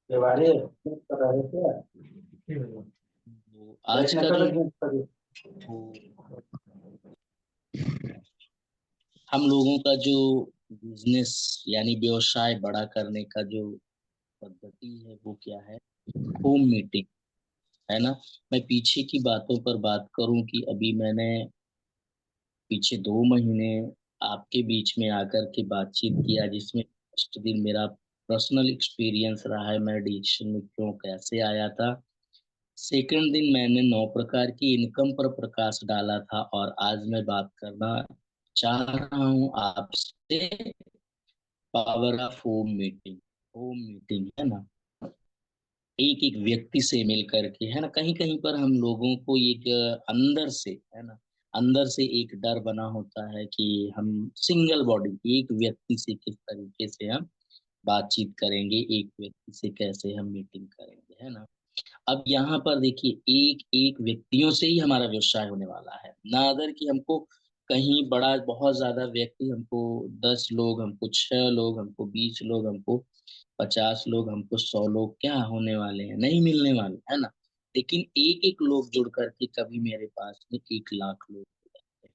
के बारे में कर रहे थे। वो आज का जो वो हम लोगों का जो बिजनेस यानी व्यवसाय बड़ा करने का जो पद्धति है वो क्या है, होम मीटिंग है ना। मैं पीछे की बातों पर बात करूं कि अभी मैंने पीछे 2 महीने आपके बीच में आकर के बातचीत किया, जिसमें फर्स्ट दिन मेरा पर्सनल एक्सपीरियंस रहा है, मैं डिसीजन में क्यों कैसे आया था। सेकंड दिन मैंने 9 प्रकार की इनकम पर प्रकाश डाला था, और आज मैं बात करना चाह रहा हूँ आपसे power of home meeting. Home meeting है ना, एक एक व्यक्ति से मिल करके है ना, कहीं कहीं पर हम लोगों को एक अंदर से है ना, अंदर से एक डर बना होता है कि हम सिंगल बॉडी एक व्यक्ति से किस तरीके से हम बातचीत करेंगे, एक व्यक्ति से कैसे हम मीटिंग करेंगे, है ना। अब यहाँ पर देखिए, एक एक व्यक्तियों से ही हमारा व्यवसाय होने वाला है ना, अदर कि हमको कहीं बड़ा बहुत ज्यादा व्यक्ति, हमको 10 लोग, हमको 6 लोग, हमको 20 लोग, हमको 50 लोग, हमको 100 लोग क्या होने वाले हैं, नहीं मिलने वाले, है ना। लेकिन एक एक लोग जुड़ करके कभी मेरे पास में 1 लाख लोग हो जाते हैं।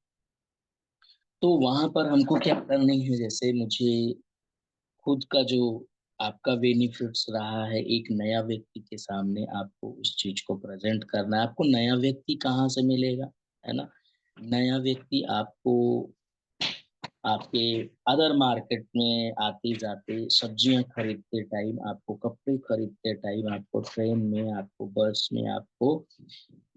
तो वहां पर हमको क्या करनी है, जैसे मुझे खुद का जो आपका बेनिफिट्स रहा है, एक नया व्यक्ति के सामने आपको उस चीज को प्रेजेंट करना है। आपको नया व्यक्ति कहाँ से मिलेगा, है ना। नया व्यक्ति आपको आपके अदर मार्केट में आते जाते, सब्जियां खरीदते टाइम, आपको कपड़े खरीदते टाइम, आपको ट्रेन में, आपको बस में, आपको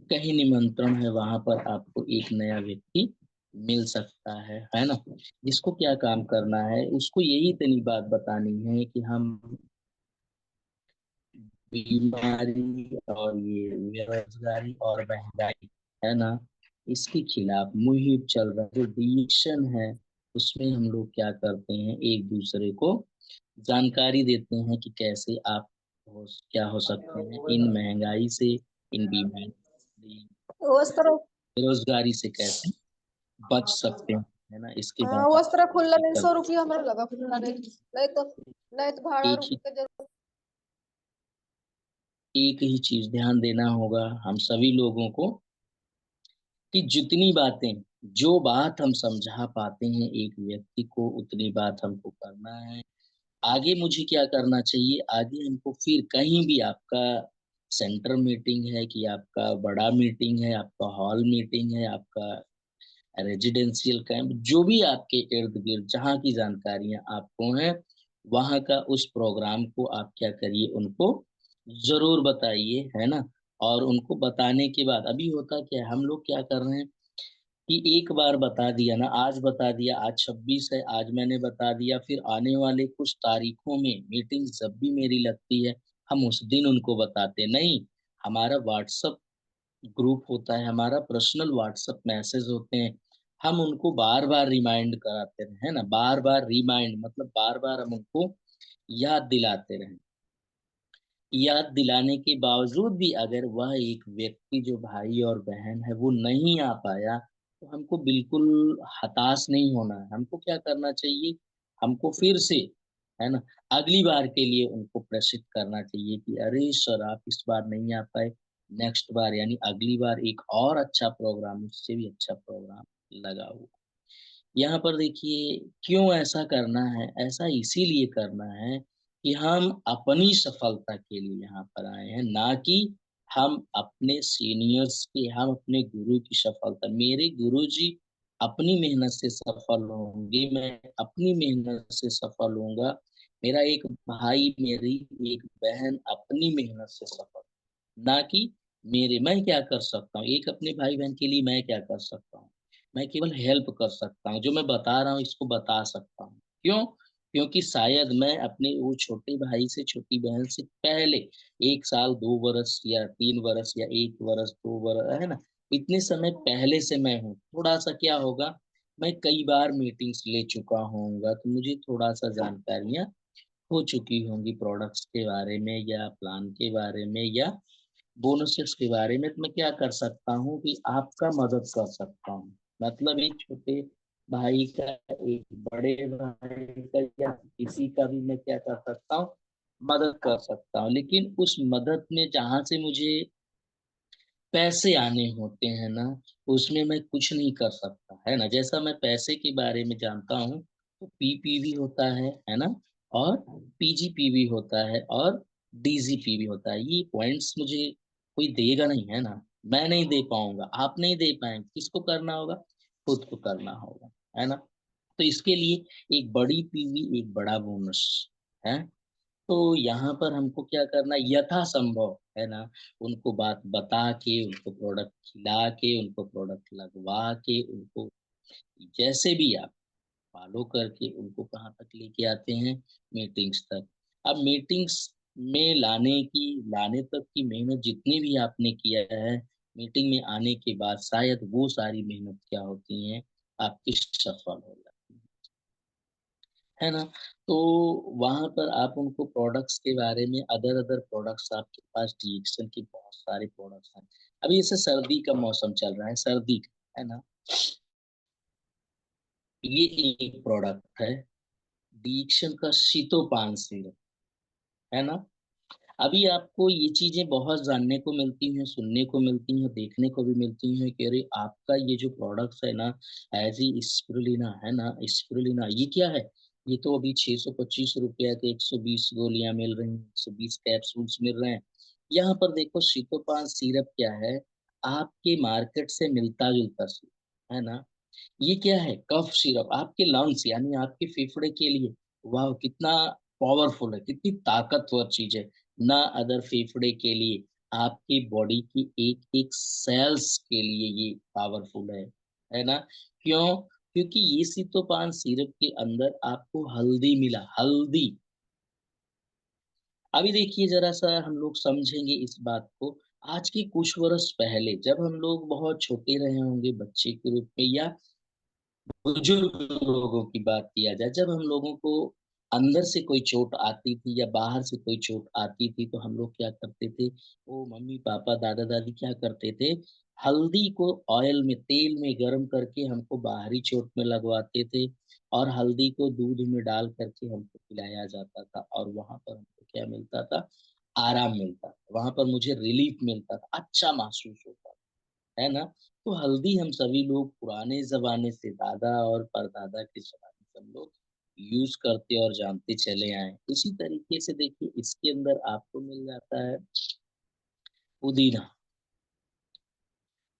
कहीं निमंत्रण है वहां पर आपको एक नया व्यक्ति मिल सकता है ना। जिसको क्या काम करना है, उसको यही इतनी बात बतानी है कि हम बीमारी और ये बेरोजगारी और महंगाई है ना, इसके खिलाफ मुहिम चल रहा है, जो डिसीजन है उसमें हम लोग क्या करते हैं, एक दूसरे को जानकारी देते हैं कि कैसे आप क्या हो सकते हैं इन महंगाई से, इन बीमारी, वस्त्र बेरोजगारी से कैसे बच सकते हैं, है ना। इसके हाँ, बाद वस्त्र खुल्ला नहीं, निकल 100 रुपया हमरा लगा खुल्ला नहीं, नहीं तो भाड़ा एक रुक ही के जरूर। एक ही चीज ध्यान देना होगा हम सभी लोगों को, कि जितनी बातें, जो बात हम समझा पाते हैं एक व्यक्ति को, उतनी बात हमको करना है। आगे मुझे क्या करना चाहिए, आगे हमको फिर कहीं भी आपका सेंटर मीटिंग है कि आपका बड़ा मीटिंग है, आपका हॉल मीटिंग है, आपका रेजिडेंशियल कैंप, जो भी आपके इर्द गिर्द जहाँ की जानकारियां आपको हैं, वहाँ का उस प्रोग्राम को आप क्या करिए, उनको जरूर बताइए, है ना। और उनको बताने के बाद अभी होता क्या है, हम लोग क्या कर रहे हैं कि एक बार बता दिया ना, आज बता दिया, आज 26 है, आज मैंने बता दिया, फिर आने वाले कुछ तारीखों में मीटिंग जब भी मेरी लगती है, हम उस दिन उनको बताते नहीं। हमारा व्हाट्सअप ग्रुप होता है, हमारा पर्सनल व्हाट्सएप मैसेज होते हैं, हम उनको बार बार रिमाइंड कराते रहे, है ना। बार बार रिमाइंड मतलब बार बार हम उनको याद दिलाते रहे। याद दिलाने के बावजूद भी अगर वह एक व्यक्ति जो भाई और बहन है वो नहीं आ पाया, तो हमको बिल्कुल हताश नहीं होना है। हमको क्या करना चाहिए, हमको फिर से है ना अगली बार के लिए उनको प्रेषित करना चाहिए कि अरे सर आप इस बार नहीं आ पाए, नेक्स्ट बार यानी अगली बार एक और अच्छा प्रोग्राम, उससे भी अच्छा प्रोग्राम लगाओ। यहाँ पर देखिए, क्यों ऐसा करना है, ऐसा इसीलिए करना है कि हम अपनी सफलता के लिए यहाँ पर आए हैं, ना कि हम अपने सीनियर्स के, हम अपने गुरु की सफलता। मेरे गुरु जी अपनी मेहनत से सफल होंगे, मैं अपनी मेहनत से सफल होऊंगा, मेरा एक भाई, मेरी एक बहन अपनी मेहनत से सफल, ना कि मेरे, मैं क्या कर सकता हूँ एक अपने भाई बहन के लिए, मैं क्या कर सकता हूँ, मैं केवल हेल्प कर सकता हूँ, जो मैं बता रहा हूँ इसको बता सकता हूँ। क्यों? क्योंकि शायद मैं अपने वो छोटे भाई से, छोटी बहन से पहले 1 साल, 2 वर्ष या 3 वर्ष या 1 वर्ष, 2 वर्ष, है ना, इतने समय पहले से मैं हूँ। थोड़ा सा क्या होगा, मैं कई बार मीटिंग्स ले चुका होऊंगा, तो मुझे थोड़ा सा जानकारियां हो चुकी होंगी प्रोडक्ट्स के बारे में, या प्लान के बारे में, या बोनसेस के बारे में। तो मैं क्या कर सकता हूँ कि आपका मदद कर सकता हूँ, मतलब एक छोटे भाई का, एक बड़े भाई का, या किसी का भी मैं क्या कर सकता हूँ, मदद कर सकता हूँ, लेकिन उस मदद में जहां से मुझे पैसे आने होते हैं ना, उसमें मैं कुछ नहीं कर सकता, है ना। जैसा मैं पैसे के बारे में जानता हूँ, तो पीपीवी होता है ना, और पीजीपीवी होता है, और डीजीपी भी होता है। ये पॉइंट्स मुझे कोई देगा नहीं, है ना। मैं नहीं दे पाऊंगा, आप नहीं दे पाएंगे, किसको करना होगा? खुद को करना होगा, है ना। तो इसके लिए एक बड़ी पीवी, एक बड़ा बोनस है। तो यहाँ पर हमको क्या करना, यथासंभव, है ना, उनको बात बता के, उनको प्रोडक्ट खिला के, उनको प्रोडक्ट लगवा के, उनको जैसे भी आप फॉलो करके उनको कहाँ तक लेके आते हैं, मीटिंग्स तक। अब मीटिंग्स में लाने तक की मेहनत जितनी भी आपने किया है, मीटिंग में आने के बाद शायद वो सारी मेहनत क्या होती है, आपकी सफल हो जाती है ना। तो वहां पर आप उनको प्रोडक्ट्स के बारे में, अदर अदर प्रोडक्ट्स आपके पास डीएक्सन की बहुत सारे प्रोडक्ट्स हैं। अभी जैसे सर्दी का मौसम चल रहा है, सर्दी का, है ना। ये एक प्रोडक्ट है, डीएक्सन का शीतोपान सिरप, है ना। अभी आपको ये चीजें बहुत जानने को मिलती हैं, सुनने को मिलती हैं, देखने को भी मिलती हैं कि अरे आपका ये जो प्रोडक्ट्स है ना, एज ई स्पिरुलिना, है ना, स्पिरुलिना ये क्या है? ये तो अभी 625 रुपया के 120 गोलियां मिल रही हैं, 120 कैप्सूल्स मिल रहे हैं। यहाँ पर देखो शीतोपान सिरप क्या है, आपके मार्केट से मिलता जुलता सिरप, है ना। ये क्या है? कफ सिरप, आपके लंग्स यानी आपके फेफड़े के लिए। वाह, कितना पावरफुल है, कितनी ताकतवर चीज है। ना अदर फेफड़े के लिए, आपकी बॉडी की एक एक सेल्स के लिए ये पावरफुल है ना। क्यों? क्योंकि ये सीतोपान सिरप के अंदर आपको हल्दी मिला, हल्दी। अभी देखिए जरा सा, हम लोग समझेंगे इस बात को। आज के कुछ वर्ष पहले जब हम लोग बहुत छोटे रहे होंगे, बच्चे के रूप में, या बुजुर्ग लोगों की बात किया जाए, जब हम लोगों को अंदर से कोई चोट आती थी या बाहर से कोई चोट आती थी, तो हम लोग क्या करते थे, वो मम्मी पापा दादा दादी क्या करते थे, हल्दी को ऑयल में, तेल में गर्म करके हमको बाहरी चोट में लगवाते थे, और हल्दी को दूध में डाल करके हमको पिलाया जाता था, और वहां पर हमको क्या मिलता था, आराम मिलता था, वहां पर मुझे रिलीफ मिलता था, अच्छा महसूस होता था, है ना। तो हल्दी हम सभी लोग पुराने जमाने से, दादा और परदादा के जमाने से हम लोग यूज करते और जानते चले आए। इसी तरीके से देखिए, इसके अंदर आपको मिल जाता है पुदीना।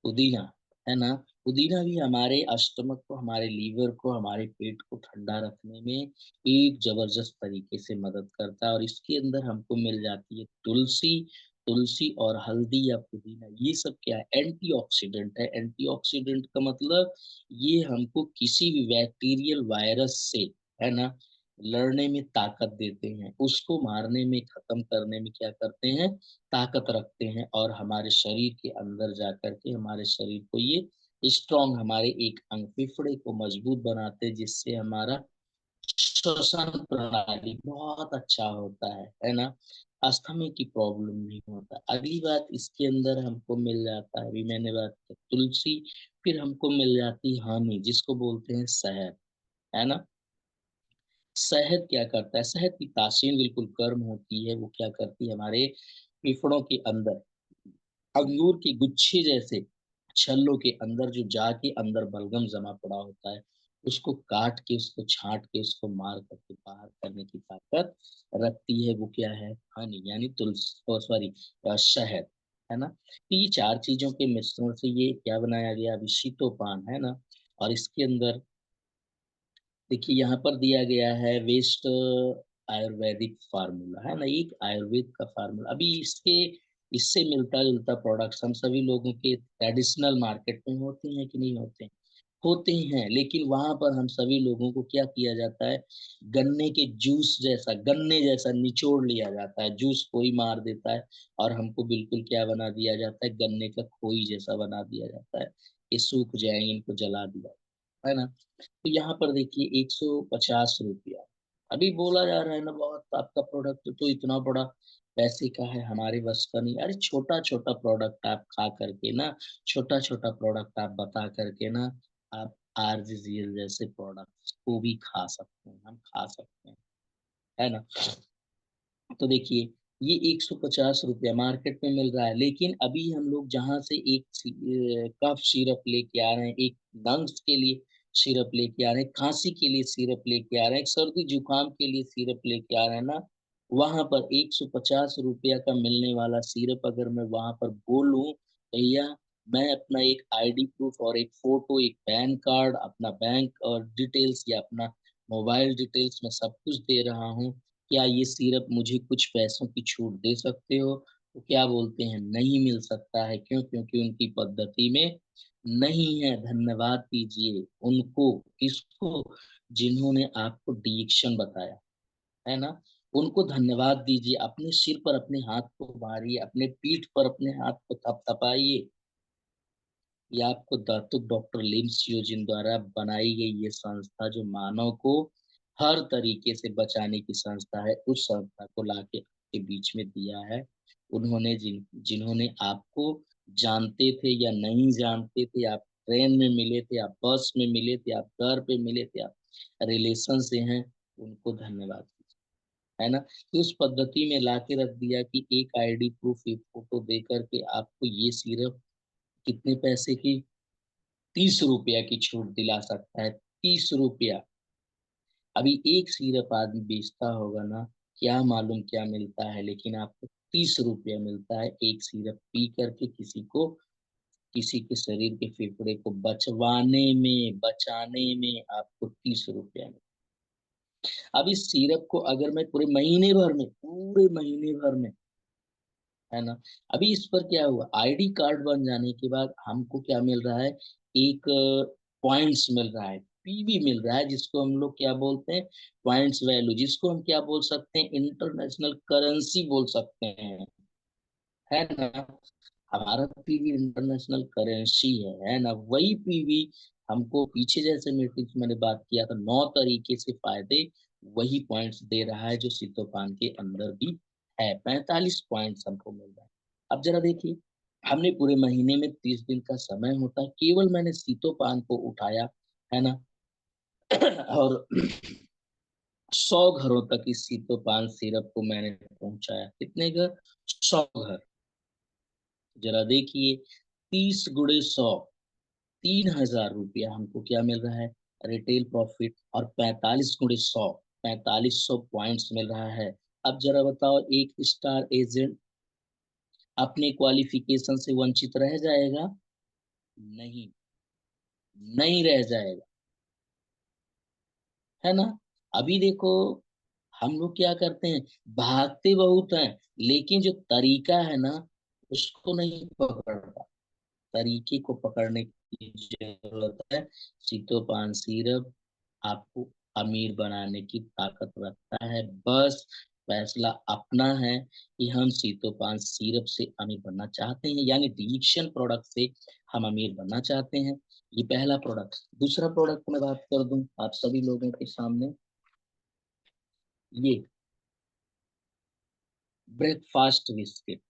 पुदीना, है ना। पुदीना भी हमारे स्टमक को, हमारे लीवर को, हमारे पेट को ठंडा रखने में एक जबरदस्त तरीके से मदद करता है। और इसके अंदर हमको मिल जाती है तुलसी। तुलसी और हल्दी या पुदीना, ये सब क्या है, एंटीऑक्सीडेंट है। एंटीऑक्सीडेंट का मतलब ये हमको किसी भी बैक्टीरियल वायरस से, है ना, लड़ने में ताकत देते हैं, उसको मारने में, खत्म करने में क्या करते हैं, ताकत रखते हैं, और हमारे शरीर के अंदर जा करके हमारे शरीर को ये स्ट्रॉन्ग, हमारे एक अंग फेफड़े को मजबूत बनाते हैं, जिससे हमारा श्वसन प्रणाली बहुत अच्छा होता है ना। अस्थमा की प्रॉब्लम नहीं होता। अगली बात, इसके अंदर हमको मिल जाता है, अभी मैंने बात की तुलसी, फिर हमको मिल जाती है हनी, जिसको बोलते हैं शहद, है ना। शहद क्या करता है, शहद की तासीर बिल्कुल गर्म होती है, वो क्या करती है, हमारे फेफड़ों के अंदर अंगूर के गुच्छे जैसे छल्लों के अंदर जो जाके अंदर बलगम जमा पड़ा होता है, उसको काट के, उसको छांट के, उसको मार करके बाहर करने की ताकत रखती है। वो क्या है, हनी, यानी तुलसी, सॉरी, शहद, है ना। तो ये चार चीजों के मिश्रण से ये क्या बनाया गया, अभी शीतोपान, है ना। और इसके अंदर देखिए यहाँ पर दिया गया है वेस्ट आयुर्वेदिक फार्मूला, है ना, एक आयुर्वेद का फार्मूला। अभी इसके इससे मिलता जुलता प्रोडक्ट्स हम सभी लोगों के ट्रेडिशनल मार्केट में होते हैं कि नहीं होते हैं? होते हैं, लेकिन वहां पर हम सभी लोगों को क्या किया जाता है, गन्ने के जूस जैसा, गन्ने जैसा निचोड़ लिया जाता है, जूस कोई मार देता है, और हमको बिल्कुल क्या बना दिया जाता है, गन्ने का खोई जैसा बना दिया जाता है, ये सूख जाएंगे, इनको जला दिया, है ना। तो यहाँ पर देखिए 150 रुपया अभी बोला जा रहा है ना, बहुत आपका प्रोडक्ट तो इतना बड़ा पैसे का है, हमारे बस का नहीं। अरे छोटा छोटा प्रोडक्ट आप खा करके ना, छोटा छोटा प्रोडक्ट आप बता करके ना, आप आरजीजीएल जैसे प्रोडक्ट को भी खा सकते हैं, हम खा सकते हैं, है ना। तो देखिए ये 150 रुपया मार्केट में मिल रहा है, लेकिन अभी हम लोग जहाँ से एक कफ सिरप लेके आ रहे हैं, एक लंग्स के लिए सिरप लेके आ रहे हैं, खांसी के लिए सिरप लेके आ रहे हैं, सर्दी जुकाम के लिए सिरप लेके आ रहे हैं ना, वहां पर 150 रुपया का मिलने वाला सिरप अगर मैं वहां पर बोलूं, भैया मैं अपना एक आईडी प्रूफ और एक फोटो, एक पैन कार्ड, अपना बैंक और डिटेल्स या अपना मोबाइल डिटेल्स मैं सब कुछ दे रहा हूँ, क्या ये सिरप मुझे कुछ पैसों की छूट दे सकते हो? तो क्या बोलते हैं, नहीं मिल सकता है। क्यों? क्योंकि उनकी पद्धति में नहीं है। धन्यवाद दीजिए उनको, किसको? जिन्होंने आपको डिएक्शन बताया, है ना, उनको धन्यवाद दीजिए। अपने सिर पर अपने हाथ को मारिए, अपने पीठ पर अपने हाथ को थपथपाइए। ये आपको दातुक डॉक्टर लिम्स योजिन द्वारा बनाई गई ये संस्था, जो मानव को हर तरीके से बचाने की संस्था है, उस संस्था को लाके आपके बीच में दिया है। उन्होंने जिन्होंने आपको जानते थे या नहीं जानते थे, आप ट्रेन में मिले थे, आप बस में मिले थे, आप घर पे मिले थे, आप रिलेशन से हैं, उनको धन्यवाद, है ना। तो उस पद्धति में लाके रख दिया कि एक आईडी प्रूफ, एक फोटो दे करके आपको ये सिर्फ कितने पैसे की, 30 रुपया की छूट दिला सकता है। 30 रुपया। अभी एक सिरप आदमी बेचता होगा ना, क्या मालूम क्या मिलता है, लेकिन आपको 30 रुपया मिलता है एक सिरप पी करके किसी को, किसी के शरीर के फेफड़े को बचवाने में, बचाने में आपको 30 रुपया मिलता है। अब इस सिरप को अगर मैं पूरे महीने भर में, है ना, अभी इस पर क्या हुआ, आईडी कार्ड बन जाने के बाद हमको क्या मिल रहा है, एक पॉइंट्स मिल रहा है, पीवी मिल रहा है, जिसको हम लोग क्या बोलते हैं, पॉइंट्स वैल्यू, जिसको हम क्या बोल सकते हैं, इंटरनेशनल करेंसी बोल सकते हैं, है ना। हमारा पीवी इंटरनेशनल करेंसी है ना। वही पीवी हमको पीछे, जैसे मैट्रिक्स मैंने बात किया था, 9 तरीके से फायदे वही पॉइंट्स दे रहा है जो सीतोपान के अंदर भी है। 45 पॉइंट्स हमको मिल रहा है। अब जरा देखिए, हमने पूरे महीने में 30 दिन का समय होता है, केवल मैंने सीतोपान को उठाया, है ना, और 100 घरों तक इस सीतोपान सिरप को मैंने पहुंचाया। कितने घर? 100 घर। जरा देखिए, 30 × 100, 3000 रुपया हमको क्या मिल रहा है, रिटेल प्रॉफिट। और 45 × 100, 4500 पॉइंट्स मिल रहा है। अब जरा बताओ, एक स्टार एजेंट अपने क्वालिफिकेशन से वंचित रह जाएगा? नहीं, नहीं रह जाएगा, है ना। अभी देखो, हम लोग क्या करते हैं, भागते बहुत हैं, लेकिन जो तरीका है ना, उसको नहीं पकड़ता। तरीके को पकड़ने की जरूरत है। सीतोपान सिरप आपको अमीर बनाने की ताकत रखता है। बस फैसला अपना है कि हम सीतोपान सिरप से अमीर बनना चाहते हैं, यानी डिएक्शन प्रोडक्ट से हम अमीर बनना चाहते हैं। ये पहला प्रोडक्ट। दूसरा प्रोडक्ट मैं बात कर दूं आप सभी लोगों के सामने, ये ब्रेकफास्ट बिस्किट।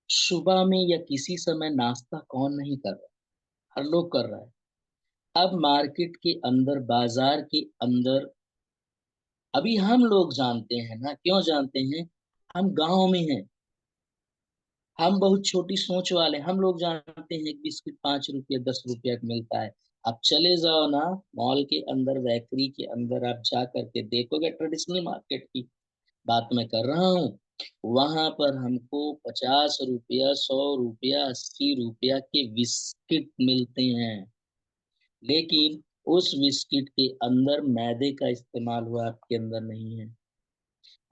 सुबह में या किसी समय नाश्ता कौन नहीं कर रहा? हर लोग कर रहा है। अब मार्केट के अंदर, बाजार के अंदर, अभी हम लोग जानते हैं ना, क्यों जानते हैं, हम गांव में हैं, हम बहुत छोटी सोच वाले, हम लोग जानते हैं कि बिस्किट 5 रुपया 10 रुपया का मिलता है। आप चले जाओ ना, मॉल के अंदर, बेकरी के अंदर आप जा करके देखोगे, ट्रेडिशनल मार्केट की बात मैं कर रहा हूँ, वहां पर हमको 50 रुपया, 100 रुपया, 80 रुपया के बिस्किट मिलते हैं। लेकिन उस बिस्किट के अंदर मैदे का इस्तेमाल हुआ, आपके अंदर नहीं है।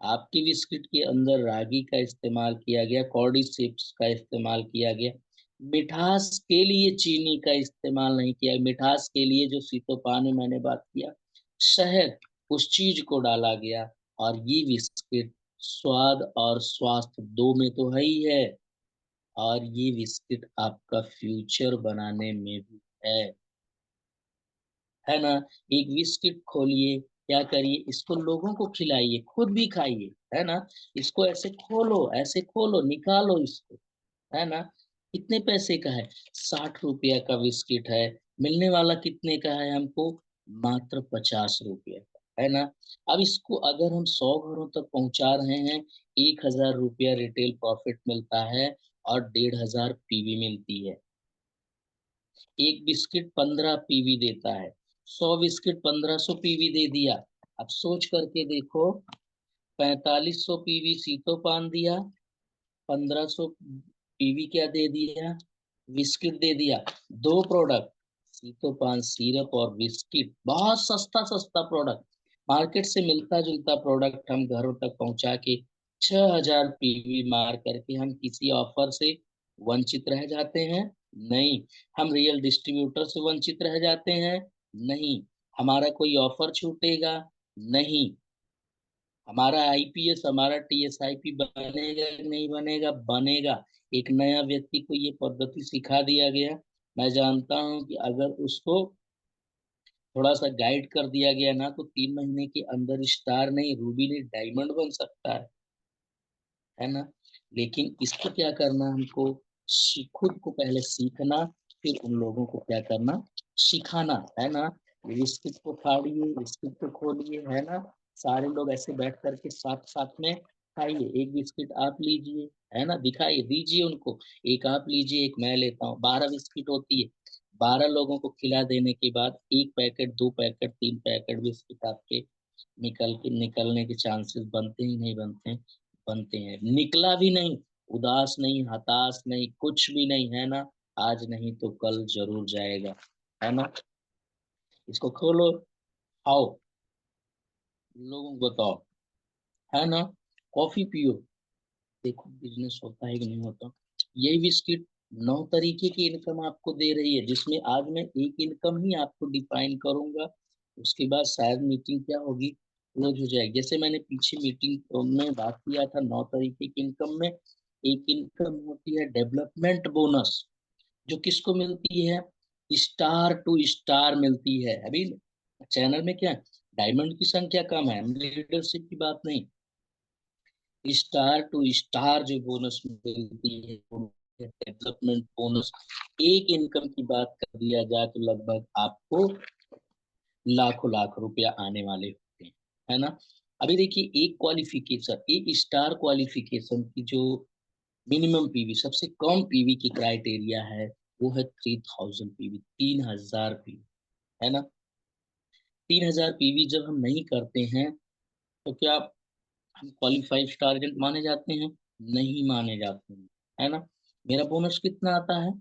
आपके बिस्किट के अंदर रागी का इस्तेमाल किया गया, कॉर्डी चिप्स का इस्तेमाल किया गया। मिठास के लिए चीनी का इस्तेमाल नहीं किया। मिठास के लिए, जो सीतोपान में मैंने बात किया, शहद, उस चीज को डाला गया। और ये बिस्किट स्वाद और स्वास्थ्य दो में तो है ही है, और ये बिस्किट आपका फ्यूचर बनाने में भी है ना। एक बिस्किट खोलिए, क्या करिए, इसको लोगों को खिलाइए, खुद भी खाइए, है ना। इसको ऐसे खोलो, ऐसे खोलो, निकालो इसको, है ना। कितने पैसे का है? 60 रुपया का बिस्किट है। मिलने वाला कितने का है हमको? मात्र 50 रुपया का। है ना। अब इसको अगर हम 100 घरों तक पहुंचा रहे हैं, 1000 रुपया रिटेल प्रॉफिट मिलता है और 1500 पीवी मिलती है। एक बिस्किट 15 पीवी देता है, 100 बिस्किट 1500 पीवी दे दिया। अब सोच करके देखो, 4500 पीवी सीतो पान दिया, 1500 पीवी क्या दे दिया, बिस्किट दे दिया। दो प्रोडक्ट, सीतो पान सिरप और बिस्किट, बहुत सस्ता सस्ता प्रोडक्ट, मार्केट से मिलता जुलता प्रोडक्ट हम घरों तक पहुंचा के 6000 पीवी मार करके हम किसी ऑफर से वंचित रह जाते हैं? नहीं। हम रियल डिस्ट्रीब्यूटर से वंचित रह जाते हैं? नहीं। हमारा कोई ऑफर छूटेगा? नहीं। हमारा आईपीएस, हमारा टीएसआईपी बनेगा कि नहीं बनेगा? बनेगा। एक नया व्यक्ति को ये पद्धति सिखा दिया गया, मैं जानता हूं कि अगर उसको थोड़ा सा गाइड कर दिया गया ना, तो 3 महीने के अंदर स्टार नहीं, रूबी नहीं, डायमंड बन सकता है ना। लेकिन इसको क्या करना हमको, खुद को पहले सीखना, फिर उन लोगों को क्या करना, सिखाना, है ना। बिस्किट को फाड़िए, बिस्किट को खोलिए, है ना। सारे लोग ऐसे बैठ करके साथ साथ में खाइए। एक बिस्किट आप लीजिए, है ना, दिखाइए, दीजिए उनको। एक आप लीजिए, एक मैं लेता हूँ। 12 बिस्किट होती है। 12 लोगों को खिला देने के बाद 1 पैकेट, 2 पैकेट, 3 पैकेट बिस्किट आपके निकलने के चांसेस बनते ही नहीं बनते हैं? बनते हैं। निकला भी नहीं, उदास नहीं, हताश नहीं, कुछ भी नहीं, है ना। आज नहीं तो कल जरूर जाएगा, है ना। इसको खोलो, खाओ, लोगों को बताओ, है ना। कॉफी पियो, देखो बिजनेस होता है कि नहीं होता। यही बिस्किट 9 तरीके की इनकम आपको दे रही है, जिसमें आज मैं एक इनकम ही आपको डिफाइन करूंगा। उसके बाद शायद मीटिंग क्या होगी, क्लोज हो जाएगी। जैसे मैंने पीछे मीटिंग में बात किया था 9 तरीके की इनकम में, एक इनकम होती है डेवलपमेंट बोनस, जो किसको मिलती है, स्टार टू स्टार मिलती है। अभी चैनल में क्या है, डायमंड की संख्या कम है, लीडरशिप की बात नहीं, स्टार टू स्टार जो बोनस मिलती है, डेवलपमेंट बोनस। एक इनकम की बात कर दिया जाए तो लगभग आपको लाखों लाख रुपया आने वाले होते हैं, है ना। अभी देखिए, एक क्वालिफिकेशन, एक स्टार क्वालिफिकेशन की जो मिनिमम पीवी, सबसे कम पीवी की क्राइटेरिया है, वो है 3000 पीवी, 3000 पीवी, है ना। 3000 पीवी जब हम नहीं करते हैं, तो क्या हम क्वालिफाइड स्टार एजेंट माने जाते हैं? नहीं माने जाते हैं, है ना। मेरा बोनस कितना आता है,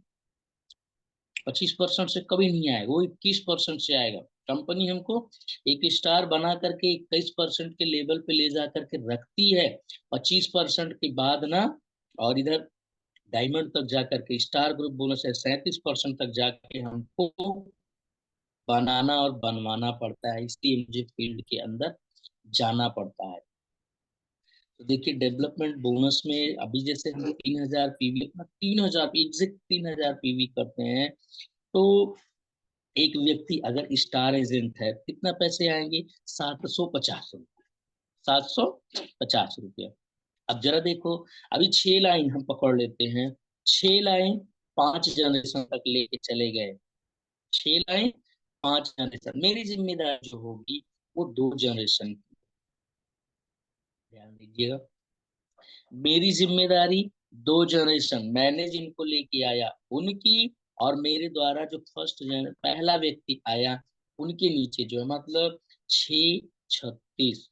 25% से कभी नहीं आएगा, वो 21% से आएगा। कंपनी हमको एक स्टार बना करके 21% के लेवल पे ले जा करके रखती है, 25% के बाद ना, और इधर डायमंड तक जा करके स्टार ग्रुप बोनस है 37% तक जाके हमको बनाना और बनवाना पड़ता है, इसलिए मुझे फील्ड के अंदर जाना पड़ता है। तो देखिए, डेवलपमेंट बोनस में अभी जैसे हम 3000 पीवी, अपना 3000 एग्जैक्ट 3000 पीवी करते हैं, तो एक व्यक्ति अगर स्टार एजेंट है, कितना पैसे आएंगे, 750 रुपये, 750 रुपये। अब जरा देखो, अभी 6 लाइन हम पकड़ लेते हैं, 6 लाइन 5 जनरेशन तक लेके चले गए, 6 लाइन 5 जनरेशन, मेरी जिम्मेदारी जो होगी वो 2 जनरेशन की, ध्यान दीजिएगा। मेरी जिम्मेदारी 2 जनरेशन, मैंने जिनको लेके आया उनकी, और मेरे द्वारा जो पहला व्यक्ति आया उनके नीचे जो है, मतलब 6 36,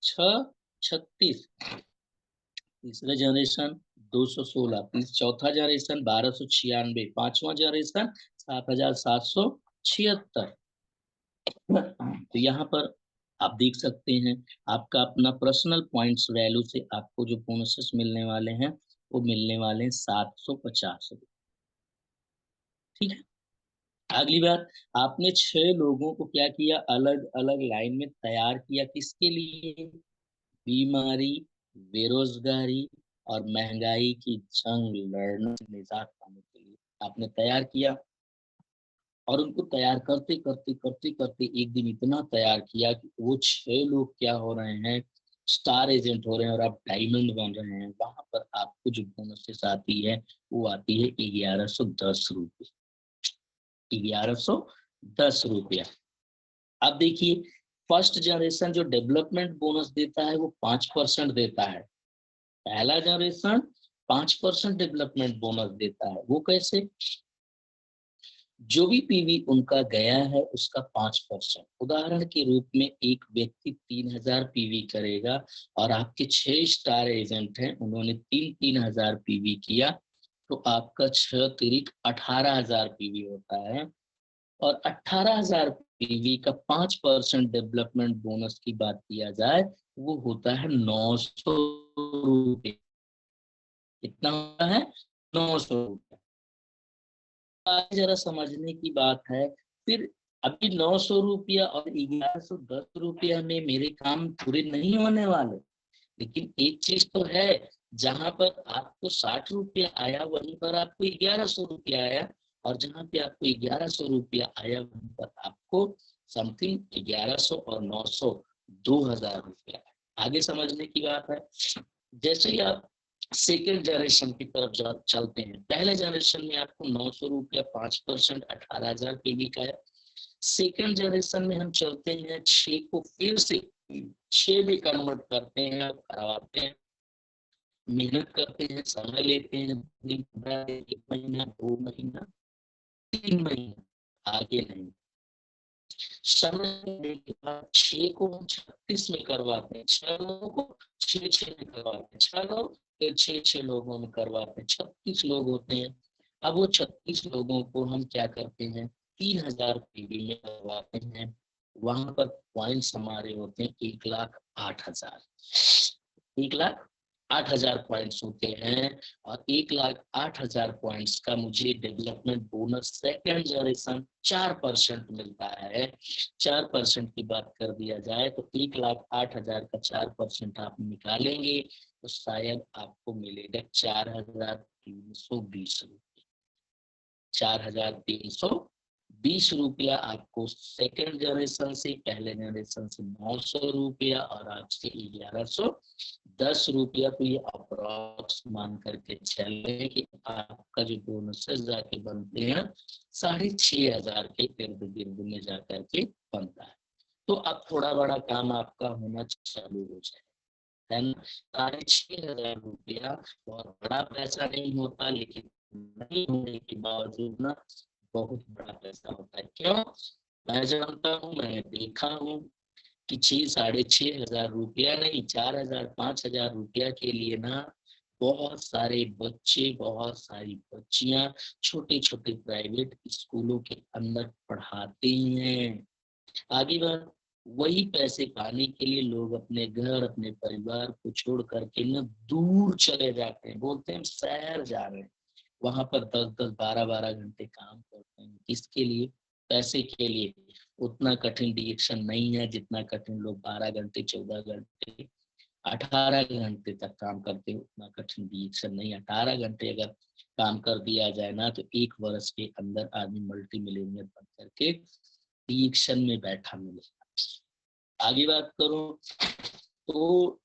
6 36, तीसरा जनरेशन 216, चौथा जनरेशन 1296, पांचवा जनरेशन 7776। तो यहाँ पर आप देख सकते हैं, आपका अपना पर्सनल पॉइंट्स वैल्यू से आपको जो बोनसेस मिलने वाले हैं, वो मिलने वाले हैं 750। ठीक है। अगली बार, आपने 6 लोगों को क्या किया, अलग अलग लाइन में तैयार किया, किसके लिए, बीमारी, बेरोजगारी और महंगाई की जंग लड़ने से निजात पाने के लिए आपने तैयार किया। और उनको तैयार करते करते करते करते एक दिन इतना तैयार किया कि वो 6 लोग क्या हो रहे हैं, स्टार एजेंट हो रहे हैं, और आप डायमंड बन रहे हैं। वहां पर आपको जो बोनसेस आती है, वो आती है 1110 रुपये, 1110 रुपया। अब देखिए, फर्स्ट जनरेशन जो डेवलपमेंट बोनस देता है वो 5% देता है। पहला जनरेशन 5% डेवलपमेंट बोनस देता है। वो कैसे? जो भी पीवी उनका गया है उसका 5%। उदाहरण के रूप में एक व्यक्ति 3000 पीवी करेगा और आपके 6 स्टार एजेंट हैं, उन्होंने 3000 पीवी किया, तो आपका 6 तिरिक 18,000 पीवी होता है। और 18,000 पीवी का 5% डेवलपमेंट बोनस की बात किया जाए, वो होता है 900 रुपये। कितना होता है? 900 रुपये। जरा समझने की बात है। फिर अभी 900 रुपया और 1110 रुपया में मेरे काम पूरे नहीं होने वाले। लेकिन एक चीज तो है, जहां पर आपको 60 रुपया आया वहीं पर आपको 1100 रुपया आया, और जहां पे आपको 1100 रुपया आया वहीं पर आपको समथिंग 1100 और 900 2000 रुपया। आगे समझने की बात है। जैसे ही आप सेकेंड जनरेशन की तरफ चलते हैं, पहले जनरेशन में आपको 900 रुपया 5% 18,000 पीवी का है। सेकेंड जनरेशन में हम चलते हैं, 6 को फिर से 6 में कन्वर्ट करते हैं, करवाते हैं, मेहनत करते हैं, समय लेते हैं, 1 महीना 2 महीना 3 महीना, आगे नहीं। समय लेने के बाद 6 को हम 36 में करवाते हैं, 6 लोगों को 6 में करवाते हैं, 6 लोग फिर 6 लोगों में करवाते हैं, 36 लोग होते हैं। अब वो 36 लोगों को हम क्या करते हैं, 3000 पीवी में करवाते हैं। वहां पर पॉइंट्स हमारे होते हैं 1,08,000। 1,08,000 पॉइंट्स होते हैं, और 1,08,000 पॉइंट्स का मुझे डेवलपमेंट बोनस सेकेंड जनरेशन 4% मिलता है। 4% की बात कर दिया जाए तो 1,08,000 का 4% आप निकालेंगे तो शायद आपको मिलेगा 4,320 रुपये। 4,320 रुपया आपको सेकेंड जनरेशन से, पहले जनरेशन से 900 रुपया और आपसे 1,110 रुपया। तो ये अप्रोक्स मान करके चले कि आपका जो बोनसेस जाके बनते हैं 6,500 के इर्द गिर्द में जाकर के बनता है। तो अब थोड़ा बड़ा काम आपका होना चालू हो जाए, है ना। 6,500 रुपया बहुत बड़ा पैसा नहीं होता, लेकिन नहीं होने के बावजूद ना बहुत बड़ा पैसा होता है। क्यों? मैं जानता हूँ, मैंने देखा हूँ कि 6,500 रुपया नहीं, 4,000 5,000 रुपया के लिए ना बहुत सारे बच्चे, बहुत सारी बच्चियां छोटे छोटे प्राइवेट स्कूलों के अंदर पढ़ाते हैं। आगे बात, वही पैसे पाने के लिए लोग अपने घर, अपने परिवार को छोड़ करके ना दूर चले जाते हैं, बोलते हैं हम शहर जा रहे हैं। वहां पर 10-10 12-12 घंटे काम करते हैं। किसके लिए? पैसे के लिए। उतना कठिन डिएक्शन नहीं है जितना कठिन लोग 12 घंटे 14 घंटे 18 घंटे तक काम करते हैं। उतना कठिन डिएक्शन नहीं। 18 घंटे अगर काम कर दिया जाए ना तो 1 वर्ष के अंदर आदमी मल्टी मिलियनियर बन करके डिएक्शन में बैठा मिलेगा। आगे बात करूं तो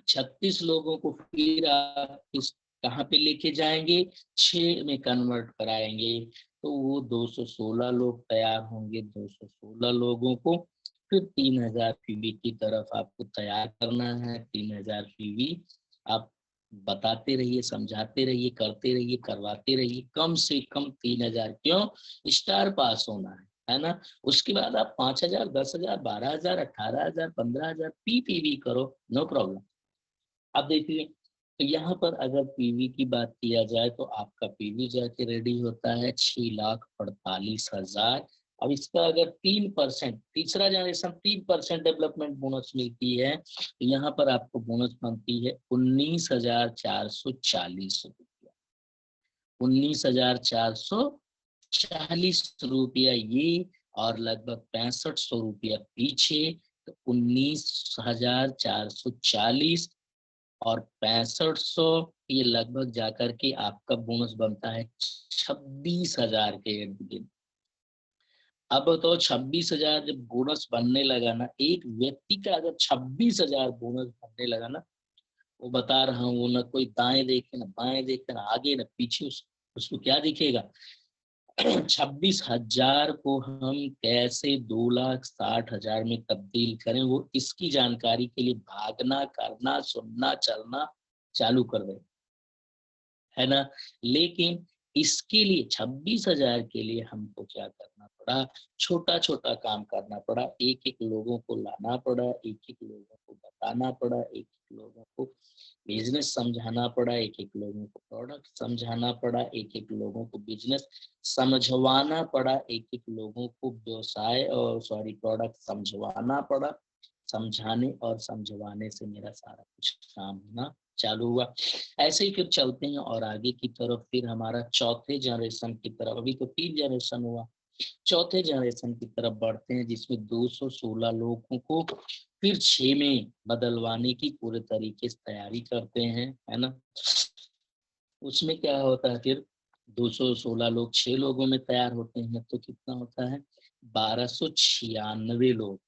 36 लोगों को फिर आप किस कहाँ पे लेके जाएंगे, 6 में कन्वर्ट कराएंगे, तो वो 216 लोग तैयार होंगे। 216 लोगों को फिर 3,000 पीवी की तरफ आपको तैयार करना है। 3,000 पीवी आप बताते रहिए, समझाते रहिए, करते रहिए, करवाते रहिए। कम से कम 3,000, क्यों? स्टार पास होना है ना। उसके बाद आप 5,000 10,000 12,000 18,000 15,000 पीवी करो, नो प्रॉब्लम। अब देखिए, तो यहाँ पर अगर पीवी की बात किया जाए तो आपका पीवी जाके रेडी होता है 6,48,000। अब इसका अगर 3%, तीसरा जनरेशन 3% डेवलपमेंट बोनस मिलती है, तो यहाँ पर आपको बोनस बनती है 19,440 रुपया। 19,440 रुपया ये, और लगभग 6500 रुपया पीछे, तो 19,440 और 6500, ये लगभग जाकर के आपका बोनस बनता है 26,000 के इर्द गिर्द। अब तो 26,000 जब बोनस बनने लगा ना, एक व्यक्ति का अगर 26,000 बोनस बनने लगा ना, वो बता रहा हूँ, वो ना कोई दाएं देखे ना बाएं देखे ना आगे ना पीछे, उसको क्या दिखेगा? 26,000 को हम कैसे 2,60,000 में तब्दील करें, वो इसकी जानकारी के लिए भागना, करना, सुनना, चलना चालू कर दें, है ना। लेकिन इसके लिए 26,000 के लिए हमको क्या करना पड़ा, छोटा छोटा काम करना पड़ा, एक एक लोगों को लाना पड़ा, एक एक लोगों को बताना पड़ा, एक एक लोगों को बिजनेस समझाना पड़ा, एक एक लोगों को प्रोडक्ट समझाना पड़ा, एक एक लोगों को बिजनेस समझवाना पड़ा, एक एक लोगों को व्यवसाय और सॉरी प्रोडक्ट समझवाना पड़ा। समझाने और समझवाने से मेरा सारा कुछ काम होना चालू हुआ। ऐसे ही फिर चलते हैं और आगे की तरफ, फिर हमारा चौथे जनरेशन की तरफ, अभी तो 3 जनरेशन हुआ, चौथे जनरेशन की तरफ बढ़ते हैं, जिसमें 216 लोगों को फिर 6 में बदलवाने की पूरे तरीके से तैयारी करते हैं, है ना। उसमें क्या होता है, फिर 216 लोग 6 लोगों में तैयार होते हैं, तो कितना होता है, 1296 लोग,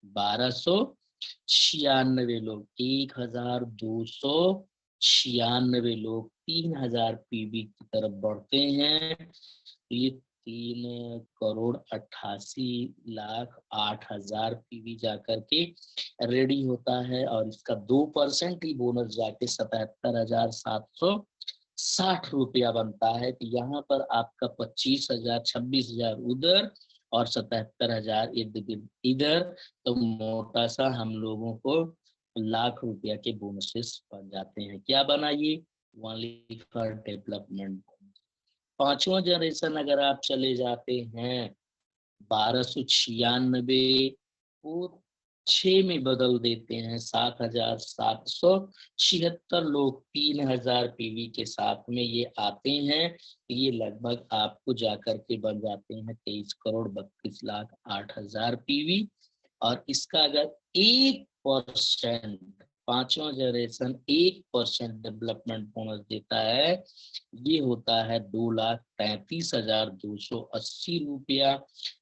1296 लोग, 1296 लोग 3000 पीवी की तरफ बढ़ते हैं। तो ये 3,88,08,000 पीवी जाकर के रेडी होता है, और इसका 2% ही बोनस जाके 77,760 रुपया बनता है। तो यहाँ पर आपका 25,000, 26,000 उधर और 77,000 इर्द गिर्द इधर, तो मोटा सा हम लोगों को लाख रुपया के बोनसेस बन जाते हैं। क्या बना ये, ओनली फॉर डेवलपमेंट। पांचवा जनरेशन अगर आप चले जाते हैं, 1296 को 6 में बदल देते हैं, 7,776 लोग 3,000 पीवी के साथ में ये आते हैं। ये लगभग आपको जाकर के बन जाते हैं 23,32,08,000 पीवी। और इसका अगर 1%, पांचवा जनरेशन 1% डेवलपमेंट बोनस देता है, ये होता है 2,33,280 रुपया।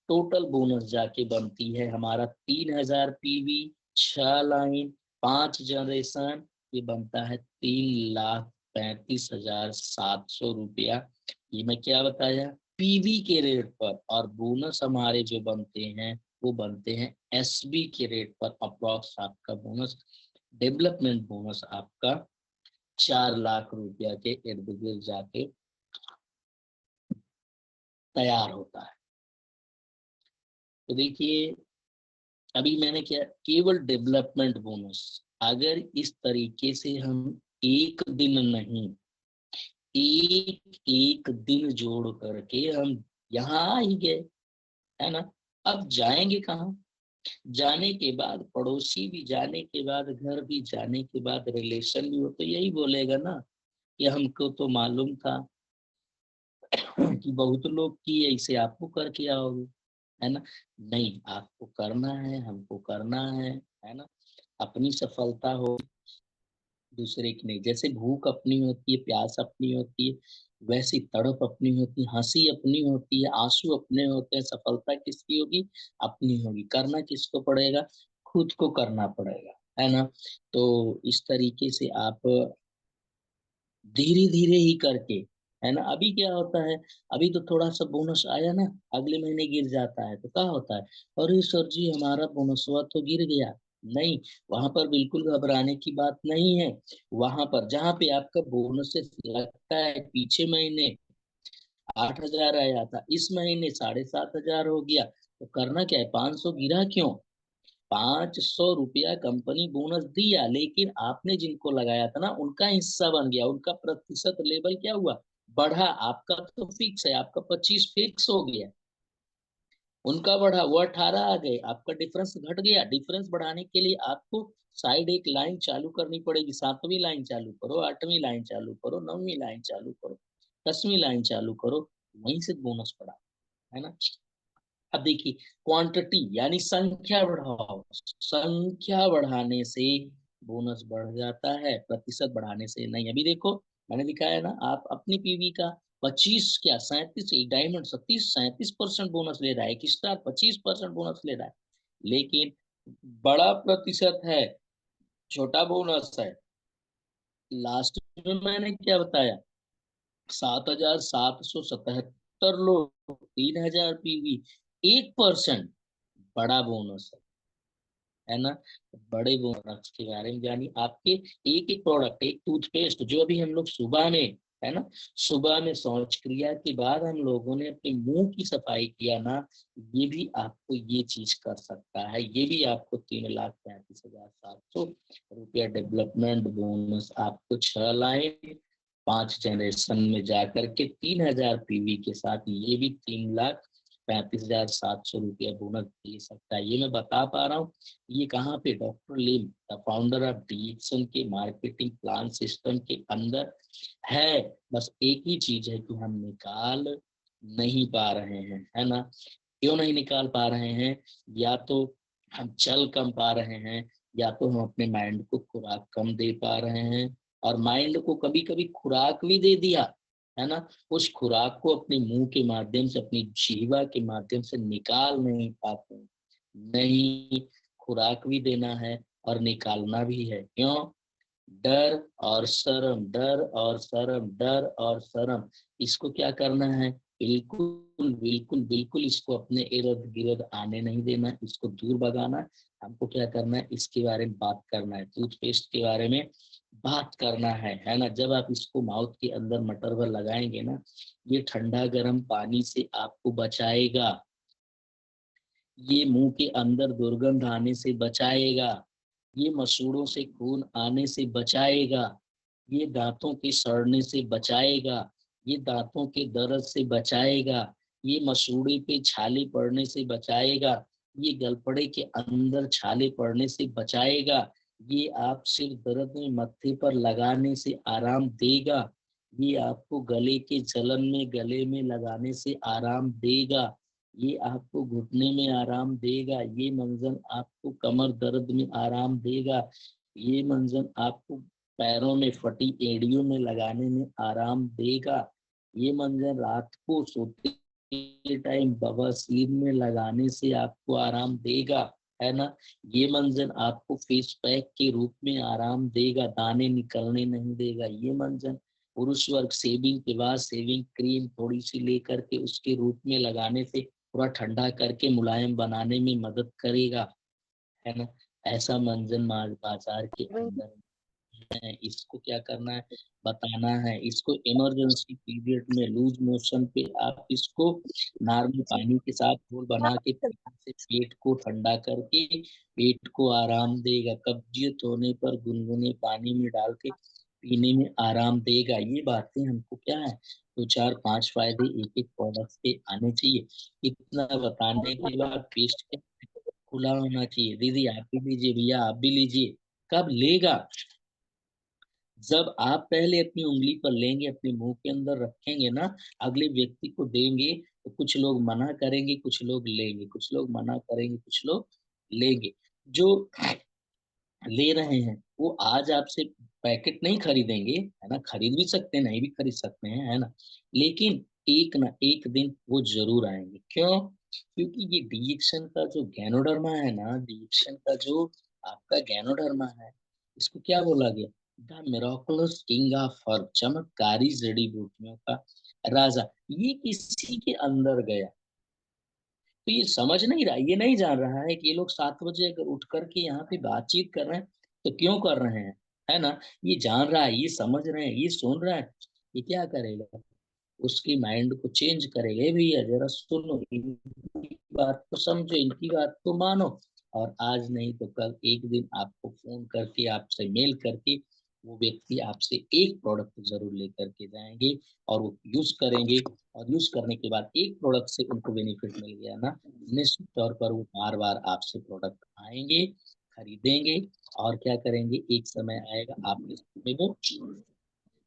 टोटल बोनस जाके बनती है हमारा 3,000 पीवी, 6 लाइन, 5 जनरेशन, ये बनता है 3,35,700 रुपया। ये मैं क्या बताया, पीवी के रेट पर। और बोनस हमारे जो बनते हैं वो बनते हैं एसबी के रेट पर। अप्रॉक्स आपका बोनस, डेवलपमेंट बोनस आपका 4 लाख रुपया के इर्द गिर्द जाके तैयार होता है। तो देखिए, अभी मैंने क्या, केवल डेवलपमेंट बोनस, अगर इस तरीके से हम एक दिन नहीं, एक एक दिन जोड़ करके हम यहाँ आ ही गए, है ना। अब जाएंगे कहाँ, जाने के बाद, पड़ोसी भी जाने के बाद, घर भी जाने के बाद, रिलेशन भी हो, तो यही बोलेगा ना कि हमको तो मालूम था कि बहुत लोग किए, इसे आपको करके आओगे, है ना। नहीं, आपको करना है, हमको करना है ना। अपनी सफलता हो, दूसरे की नहीं। जैसे भूख अपनी होती है, प्यास अपनी होती है, वैसी तड़प अपनी होती है, हंसी अपनी होती है, आंसू अपने होते हैं। सफलता किसकी होगी, अपनी होगी। करना किसको पड़ेगा, खुद को करना पड़ेगा, है ना। तो इस तरीके से आप धीरे धीरे ही करके, है ना। अभी क्या होता है, अभी तो थोड़ा सा बोनस आया ना, अगले महीने गिर जाता है, तो क्या होता है, अरे सर जी हमारा बोनसवा तो गिर गया। नहीं, वहां पर बिल्कुल घबराने की बात नहीं है। वहां पर जहाँ पे आपका बोनस लगता है, पीछे महीने 8,000 आया था, इस महीने 7,500 हो गया, तो करना क्या है, 500 गिरा क्यों, 500 रुपया कंपनी बोनस दिया, लेकिन आपने जिनको लगाया था ना, उनका हिस्सा बन गया, उनका प्रतिशत लेवल क्या हुआ, बढ़ा। आपका तो फिक्स है, आपका 25 फिक्स हो गया, उनका बढ़ा, वो 18 आ गए, आपका डिफरेंस घट गया। डिफरेंस बढ़ाने के लिए आपको साइड एक लाइन चालू करनी पड़ेगी, 7वीं लाइन चालू करो, 8वीं लाइन चालू करो, 9वीं लाइन चालू करो, 10वीं लाइन चालू करो, वहीं से बोनस बढ़ा, है ना। अब देखिए, क्वांटिटी यानी संख्या बढ़ाओ, संख्या बढ़ाने से बोनस बढ़ जाता है, प्रतिशत बढ़ाने से नहीं। अभी देखो, मैंने दिखाया ना, आप अपनी पीवी का 25 क्या 37, एक डायमंड 37% बोनस ले रहा है, एक स्टार 25% बोनस ले रहा है, लेकिन बड़ा प्रतिशत है, छोटा बोनस है। लास्ट में मैंने क्या बताया, 7,777 70 लोग 3000 पीवी, 1% बड़ा बोनस है ना। बड़े बोनस के बारे में जानिए। आपके एक एक प्रोडक्ट, एक टूथपेस्ट जो अभी हम लोग सुबह में, है ना, सुबह में शौच क्रिया के बाद हम लोगों ने अपने मुंह की सफाई किया ना, ये भी आपको ये चीज कर सकता है। ये भी आपको 3,35,700 रुपया डेवलपमेंट बोनस आपको 6 लाइन 5 जनरेशन में जाकर के 3000 पीवी के साथ ये भी 3,35,700 रुपया बोनस दे सकता है। ये मैं बता पा रहा हूँ। ये कहाँ पे? Doctor Lim the founder of DXN के मार्केटिंग प्लान सिस्टम के अंदर है। बस एक ही चीज है कि हम निकाल नहीं पा रहे हैं, है ना। क्यों नहीं निकाल पा रहे हैं? या तो हम चल कम पा रहे हैं, या तो हम अपने माइंड को खुराक कम दे पा रहे हैं। और माइंड को कभी कभी खुराक भी दे दिया, है ना, उस खुराक को अपने मुंह के माध्यम से, अपनी जीवा के माध्यम से निकाल नहीं पाते। नहीं, खुराक भी देना है और निकालना भी है। क्यों? डर और शर्म, डर और शर्म, डर और शर्म। इसको क्या करना है? बिल्कुल बिल्कुल बिल्कुल इसको अपने इर्द गिर्द आने नहीं देना, इसको दूर भगाना। हमको क्या करना है? इसके बारे में बात करना है, टूथपेस्ट के बारे में बात करना है ना। जब आप इसको माउथ के अंदर मटर भर लगाएंगे ना, ये ठंडा गर्म पानी से आपको बचाएगा, ये मुंह के अंदर दुर्गंध आने से बचाएगा, ये मसूड़ों से खून आने से बचाएगा, ये दांतों के सड़ने से बचाएगा, ये दांतों के दर्द से बचाएगा, ये मसूड़े पे छाले पड़ने से बचाएगा, ये गलपड़े के अंदर छाले पड़ने से बचाएगा, ये आप सिर दर्द में मत्थे पर लगाने से आराम देगा, ये आपको गले के जलन में गले में लगाने से आराम देगा, ये आपको घुटने में आराम देगा, ये मंजन आपको कमर दर्द में आराम देगा, ये मंजन आपको पैरों में फटी एड़ियों में लगाने में आराम देगा, ये मंजन रात को सोते टाइम बवासीर में लगाने से आपको आराम देगा, है ना। ये मंजन आपको फेस पैक के रूप में आराम देगा, दाने निकलने नहीं देगा। ये मंजन पुरुष वर्ग सेविंग के बाद सेविंग क्रीम थोड़ी सी लेकर के उसके रूप में लगाने से पूरा ठंडा करके मुलायम बनाने में मदद करेगा, है ना। ऐसा मंजन बाजार के अंदर है। इसको क्या करना है? बताना है। इसको इमरजेंसी पीरियड में लूज मोशन पे आप इसको नॉर्मल पानी के साथ घोल बना के पीने से पेट को ठंडा करके पेट को आराम देगा। कब्जियत होने पर गुनगुने पानी में डाल के पीने में आराम देगा। ये बातें हमको क्या है, 2 4 5 फायदे एक एक प्रोडक्ट के आने चाहिए। इतना बताने के बाद पेस्ट खुला होना चाहिए। दीदी आप भी लीजिए, भैया आप भी लीजिए। कब लेगा? जब आप पहले अपनी उंगली पर लेंगे, अपने मुंह के अंदर रखेंगे ना, अगले व्यक्ति को देंगे, तो कुछ लोग मना करेंगे, कुछ लोग लेंगे, कुछ लोग मना करेंगे, कुछ लोग लेंगे। जो ले रहे हैं वो आज आपसे पैकेट नहीं खरीदेंगे, है ना, खरीद भी सकते हैं, नहीं भी खरीद सकते हैं, है ना, लेकिन एक ना एक दिन वो जरूर आएंगे। क्यों? क्योंकि ये डिएक्शन का जो गैनोडर्मा है ना, डिएक्शन का जो आपका गैनोडर्मा है, इसको क्या बोला गया? The miraculous king of herb, चमत्कारी जड़ी बूटियों का राजा। ये किसी के अंदर गया तो ये समझ नहीं रहा, ये नहीं जान रहा है कि ये लोग 7 बजे अगर उठ करके यहाँ पे बातचीत कर रहे हैं तो क्यों कर रहे हैं, है ना। ये जान रहा है, ये समझ रहे हैं, ये सुन रहा है। ये क्या करेगा? उसकी माइंड को चेंज करेगा। "ए भैया जरा सुनो, इनकी बात को समझो, इनकी बात को मानो, और आज नहीं तो कल एक दिन आपको फोन करके, आपसे मेल करके वो व्यक्ति आपसे एक प्रोडक्ट जरूर लेकर के जाएंगे और वो यूज करेंगे। और यूज करने के बाद एक प्रोडक्ट से उनको बेनिफिट मिल गया ना, निश्चित तौर पर वो बार बार आपसे प्रोडक्ट आएंगे, खरीदेंगे, और क्या करेंगे, एक समय आएगा आपके में वो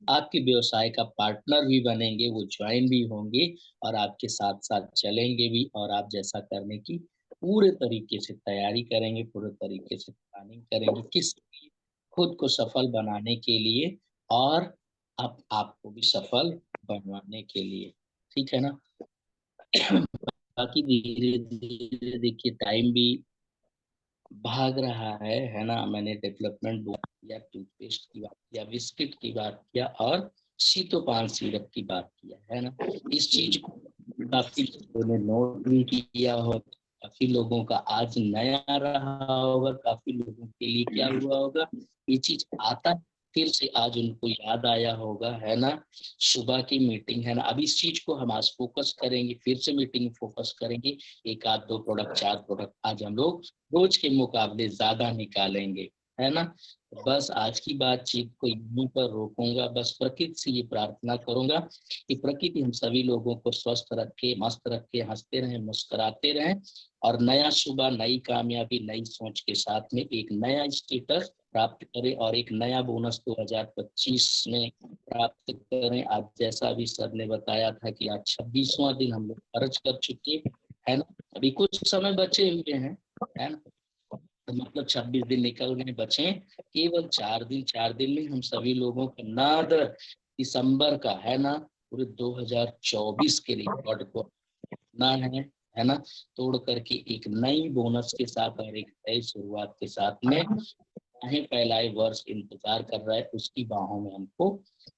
आपके व्यवसाय का पार्टनर भी बनेंगे, वो ज्वाइन भी होंगे और आपके साथ साथ चलेंगे भी, और आप जैसा करने की पूरे तरीके से तैयारी करेंगे, पूरे तरीके से प्लानिंग करेंगे, किस लिए? खुद को सफल बनाने के लिए, और आप आपको भी सफल बनवाने के लिए। ठीक है ना। बाकी धीरे धीरे देखिए टाइम भी भाग रहा है ना। मैंने डेवलपमेंट बुक या टूथपेस्ट की बात किया, बिस्किट की बात किया, और शीतोपान सिरप की बात किया, है ना। इस चीज को काफी लोगों ने नोट भी किया हो, काफी लोगों का आज नया रहा होगा, काफी लोगों के लिए क्या हुआ होगा, ये चीज आता फिर से आज उनको याद आया होगा, है ना। सुबह की मीटिंग है ना, अब इस चीज को हम आज फोकस करेंगे, फिर से मीटिंग फोकस करेंगे। एक आध दो प्रोडक्ट, चार प्रोडक्ट आज हम लोग रोज के मुकाबले ज्यादा निकालेंगे, है ना। बस आज की बातचीत को यहीं पर रोकूंगा। बस प्रकृति से ये प्रार्थना करूंगा कि प्रकृति हम सभी लोगों को स्वस्थ रखे, मस्त रखे, हंसते रहें, मुस्कुराते रहें, और नया सुबह, नई कामयाबी, नई सोच के साथ में एक नया स्टेटस प्राप्त करें और एक नया बोनस 2025 में प्राप्त करें। आज जैसा भी सर ने बताया था कि आज 26वां दिन हम लोग खर्च कर चुके है ना, अभी कुछ समय बचे हुए हैं, है ना। तो मतलब 26 दिन निकल गए, बचे केवल 4 दिन। 4 दिन में हम सभी लोगों का नाद दिसंबर का, है ना, पूरे 2024 के रिकॉर्ड को ना है ना, तोड़ करके एक नई बोनस के साथ और एक नई शुरुआत के साथ में बाहें फैलाए वर्ष इंतजार कर रहा है, उसकी बाहों में हमको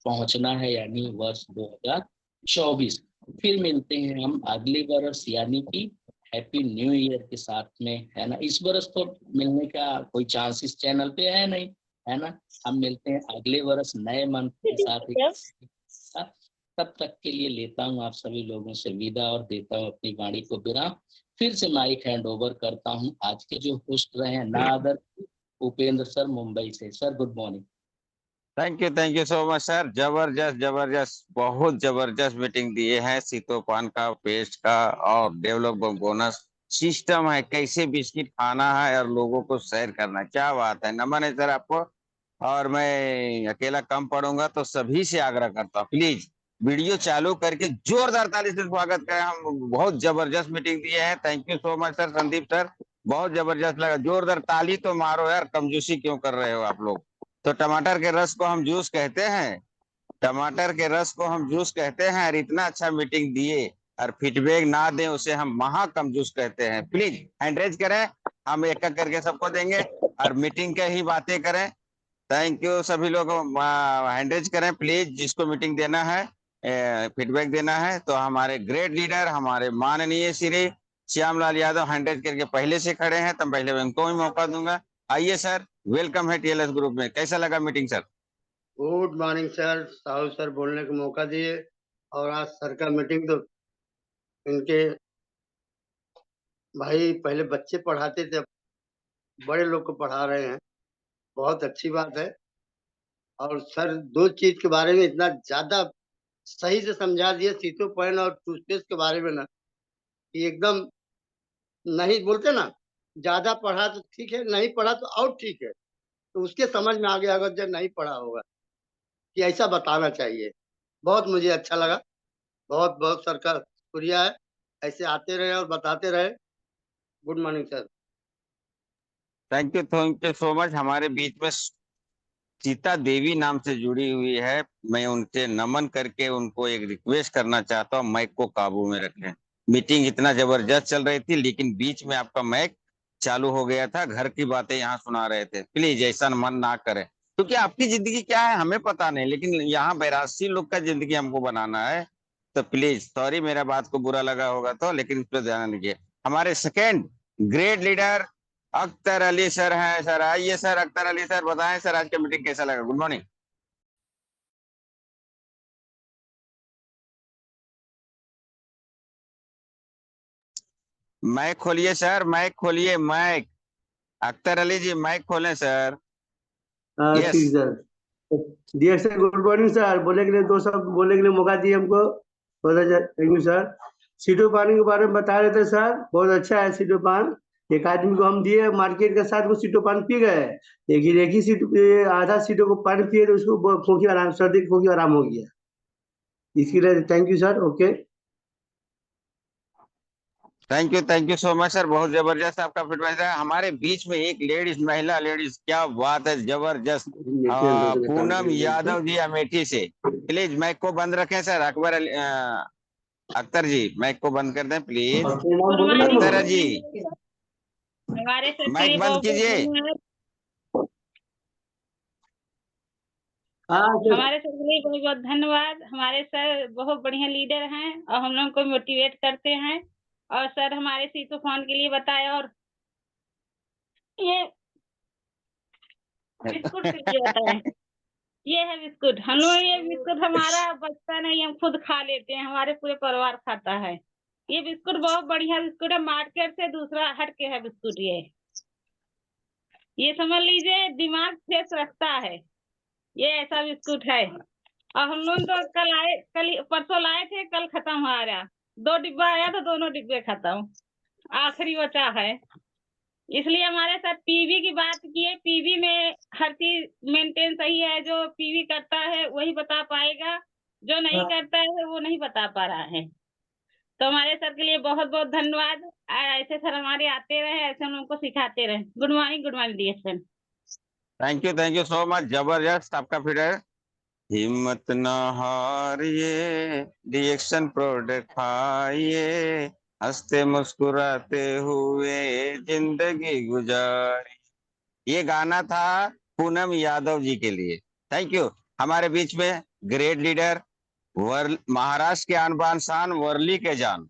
पहुंचना है, यानी वर्ष 2024। फिर मिलते हैं हम अगले वर्ष, यानी कि हैप्पी न्यू ईयर के साथ में, है ना। इस वर्ष तो मिलने का कोई चांस इस चैनल पे है नहीं, है ना। हम मिलते हैं अगले वर्ष नए मंथ के साथ तब तक के लिए लेता हूँ आप सभी लोगों से विदा और देता हूँ अपनी वाणी को विराम। फिर से माइक हैंड ओवर करता हूँ आज के जो होस्ट रहे हैं, नादर उपेंद्र सर मुंबई से। Sir good morning. Thank you so much sir. जबरदस्त जबरदस्त, बहुत जबरदस्त मीटिंग दिए हैं। सीतोपान का, पेस्ट का और डेवलप बोनस सिस्टम है, कैसे बिस्किट खाना है और लोगों को शेयर करना है। क्या बात है, नमन है सर आपको। और मैं अकेला कम पढ़ूंगा तो सभी से आग्रह करता हूँ, प्लीज वीडियो चालू करके जोरदार ताली से स्वागत करें। हम बहुत जबरदस्त मीटिंग दिए हैं। Thank you so much sir, Sandeep sir, बहुत जबरदस्त लगा। जोरदार ताली तो मारो यार, कंजूसी क्यों कर रहे हो आप लोग। तो टमाटर के रस को हम जूस कहते हैं, टमाटर के रस को हम जूस कहते हैं। और इतना अच्छा मीटिंग दिए और फीडबैक ना दें उसे हम महा कम जूस कहते हैं। प्लीज हैंड रेज करें, हम एक एक करके सबको देंगे और मीटिंग के ही बातें करें। थैंक यू सभी लोग, हैंड रेज करें प्लीज, जिसको मीटिंग देना है, फीडबैक देना है। तो हमारे ग्रेट लीडर, हमारे माननीय श्री श्यामलाल यादव हैंड रेज करके पहले से खड़े हैं, तो पहले मैं उनको ही मौका दूंगा। आइए सर, वेलकम है टीएलएस ग्रुप में। कैसा लगा meeting sir? Good morning sir, Sahu sir बोलने का मौका दिए। और आज सर का मीटिंग तो इनके भाई पहले बच्चे पढ़ाते थे, अब बड़े लोग को पढ़ा रहे हैं, बहुत अच्छी बात है। और सर दो चीज के बारे में इतना ज्यादा सही से समझा दिए, सीतोपैन और टूथपेस्ट के बारे में ना, कि एकदम नहीं बोलते ना, ज्यादा पढ़ा तो ठीक है, नहीं पढ़ा तो और ठीक है। तो उसके समझ में आ गया अगर जब नहीं पढ़ा होगा कि ऐसा बताना चाहिए। बहुत मुझे अच्छा लगा, बहुत बहुत सर का शुक्रिया है। ऐसे आते रहे और बताते रहे। Good morning sir. Thank you so much. हमारे बीच में सीता देवी नाम से जुड़ी हुई है। मैं उनसे नमन करके उनको एक रिक्वेस्ट करना चाहता हूँ, माइक को काबू में रखें। मीटिंग इतना जबरदस्त चल रही थी, लेकिन बीच में आपका माइक चालू हो गया था, घर की बातें यहाँ सुना रहे थे। प्लीज ऐसा मन ना करें, क्योंकि आपकी जिंदगी क्या है हमें पता नहीं, लेकिन यहाँ 82 लोग का जिंदगी हमको बनाना है। तो प्लीज सॉरी, मेरा बात को बुरा लगा होगा तो, लेकिन इस पर ध्यान दीजिए। हमारे second great leader Akhtar Ali sir हैं। सर आइए सर, अख्तर अली सर बताएं सर, आज का मीटिंग कैसा लगा? Good morning. माइक खोलिए सर, माइक खोलिए, माइक। अख्तर अली जी माइक खोलें सर। यस ठीक sir. Dear sir, good morning sir. बोलने के लिए दो शब्द बोलने के लिए मौका दिए हमको, बहुत अच्छा, थैंक यू सर। सीटो पानी के बारे में बता रहे थे सर, बहुत अच्छा है सीटो पान। एक आदमी को हम दिए मार्केट के साथ, वो सीटो पान पी गए, लेकिन एक ही सीट आधा सीटों को पानी पिए तो उसको खोखी आराम, सर्दी की खोखी आराम हो गया। इसके लिए thank you sir. Okay, thank you so much sir, बहुत जबरदस्त आपका फीडबैक है। हमारे बीच में एक लेडीज, महिला लेडीज, क्या बात है, जबरदस्त। पूनम यादव जी अमेठी से। प्लीज माइक को बंद रखें सर। अख्तर जी माइक को बंद कर दें प्लीज। अख्तर जी माइक बंद कीजिए। हमारे सर के लिए बहुत बहुत धन्यवाद। हमारे सर बहुत बढ़िया लीडर हैं और हम लोग को मोटिवेट करते हैं। और सर हमारे सीतोफोन के लिए बताया, और ये बिस्कुट के लिए बताएं। ये है बिस्कुट, हम लोग ये बिस्कुट हमारा बचता नहीं, हम खुद खा लेते हैं, हमारे पूरे परिवार खाता है। ये बिस्कुट बहुत बढ़िया बिस्कुट है, मार्केट से दूसरा हट के है बिस्कुट। ये समझ लीजिए दिमाग फ्रेश रखता है, ये ऐसा बिस्कुट है। और हम लोग तो कल परसों लाए थे, कल खत्म हो रहा। 2 डिब्बा आया तो दोनों डिब्बे खत्म, आखिरी बचा है। इसलिए हमारे साथ पीवी की बात की है। पीवी में हर चीज मेंटेन सही है, जो पीवी करता है वही बता पाएगा, जो नहीं करता है वो नहीं बता पा रहा है। तो हमारे सर के लिए बहुत बहुत धन्यवाद। ऐसे सर हमारे आते रहे, ऐसे हम लोग को सिखाते रहे। Good morning dear. Thank you so much, जबरदस्त आपका फीडर। हिम्मत न हारिए, रिएक्शन प्रोडक्ट खाइए, हंसते मुस्कुराते हुए जिंदगी गुजारिए। ये गाना था पूनम यादव जी के लिए। Thank you. हमारे बीच में ग्रेट लीडर, महाराष्ट्र के आन बान शान, वर्ली के जान,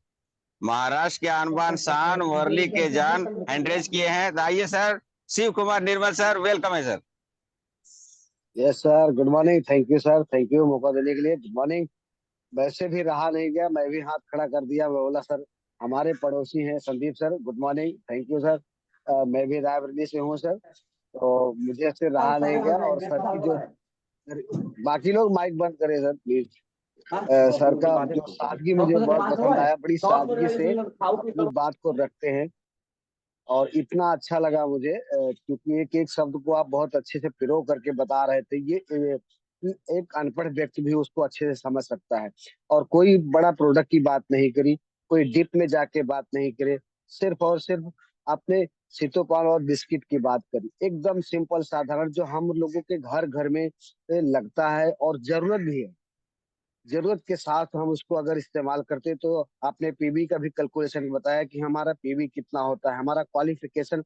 महाराष्ट्र के आन बान शान, वर्ली के जान एंड्रेज किए हैं। आइए सर, शिव कुमार निर्मल सर, वेलकम है sir. Yes sir, good morning. Thank you sir, thank you मौका देने के लिए। Good morning. वैसे भी रहा नहीं गया, मैं भी हाथ खड़ा कर दिया। मैं बोला सर हमारे पड़ोसी हैं Sandeep sir, good morning, thank you sir. मैं भी रायबरेली से हूँ सर, तो मुझे से रहा नहीं गया। और सर की जो बाकी लोग माइक बंद करें सर प्लीज। सर का जो सादगी मुझे बहुत पसंद आया, बड़ी सादगी से अपनी बात को रखते हैं और इतना अच्छा लगा मुझे, क्योंकि एक एक शब्द को आप बहुत अच्छे से पिरो करके बता रहे थे। ये एक अनपढ़ व्यक्ति भी उसको अच्छे से समझ सकता है। और कोई बड़ा प्रोडक्ट की बात नहीं करी, कोई डिप में जाके बात नहीं करे, सिर्फ और सिर्फ अपने सीतोपान और बिस्किट की बात करी। एकदम सिंपल साधारण, जो हम लोगों के घर घर में लगता है और जरूरत भी है। जरूरत के साथ हम उसको अगर इस्तेमाल करते, तो आपने पीवी का भी कैलकुलेशन बताया कि हमारा पीवी कितना होता है, हमारा क्वालिफिकेशन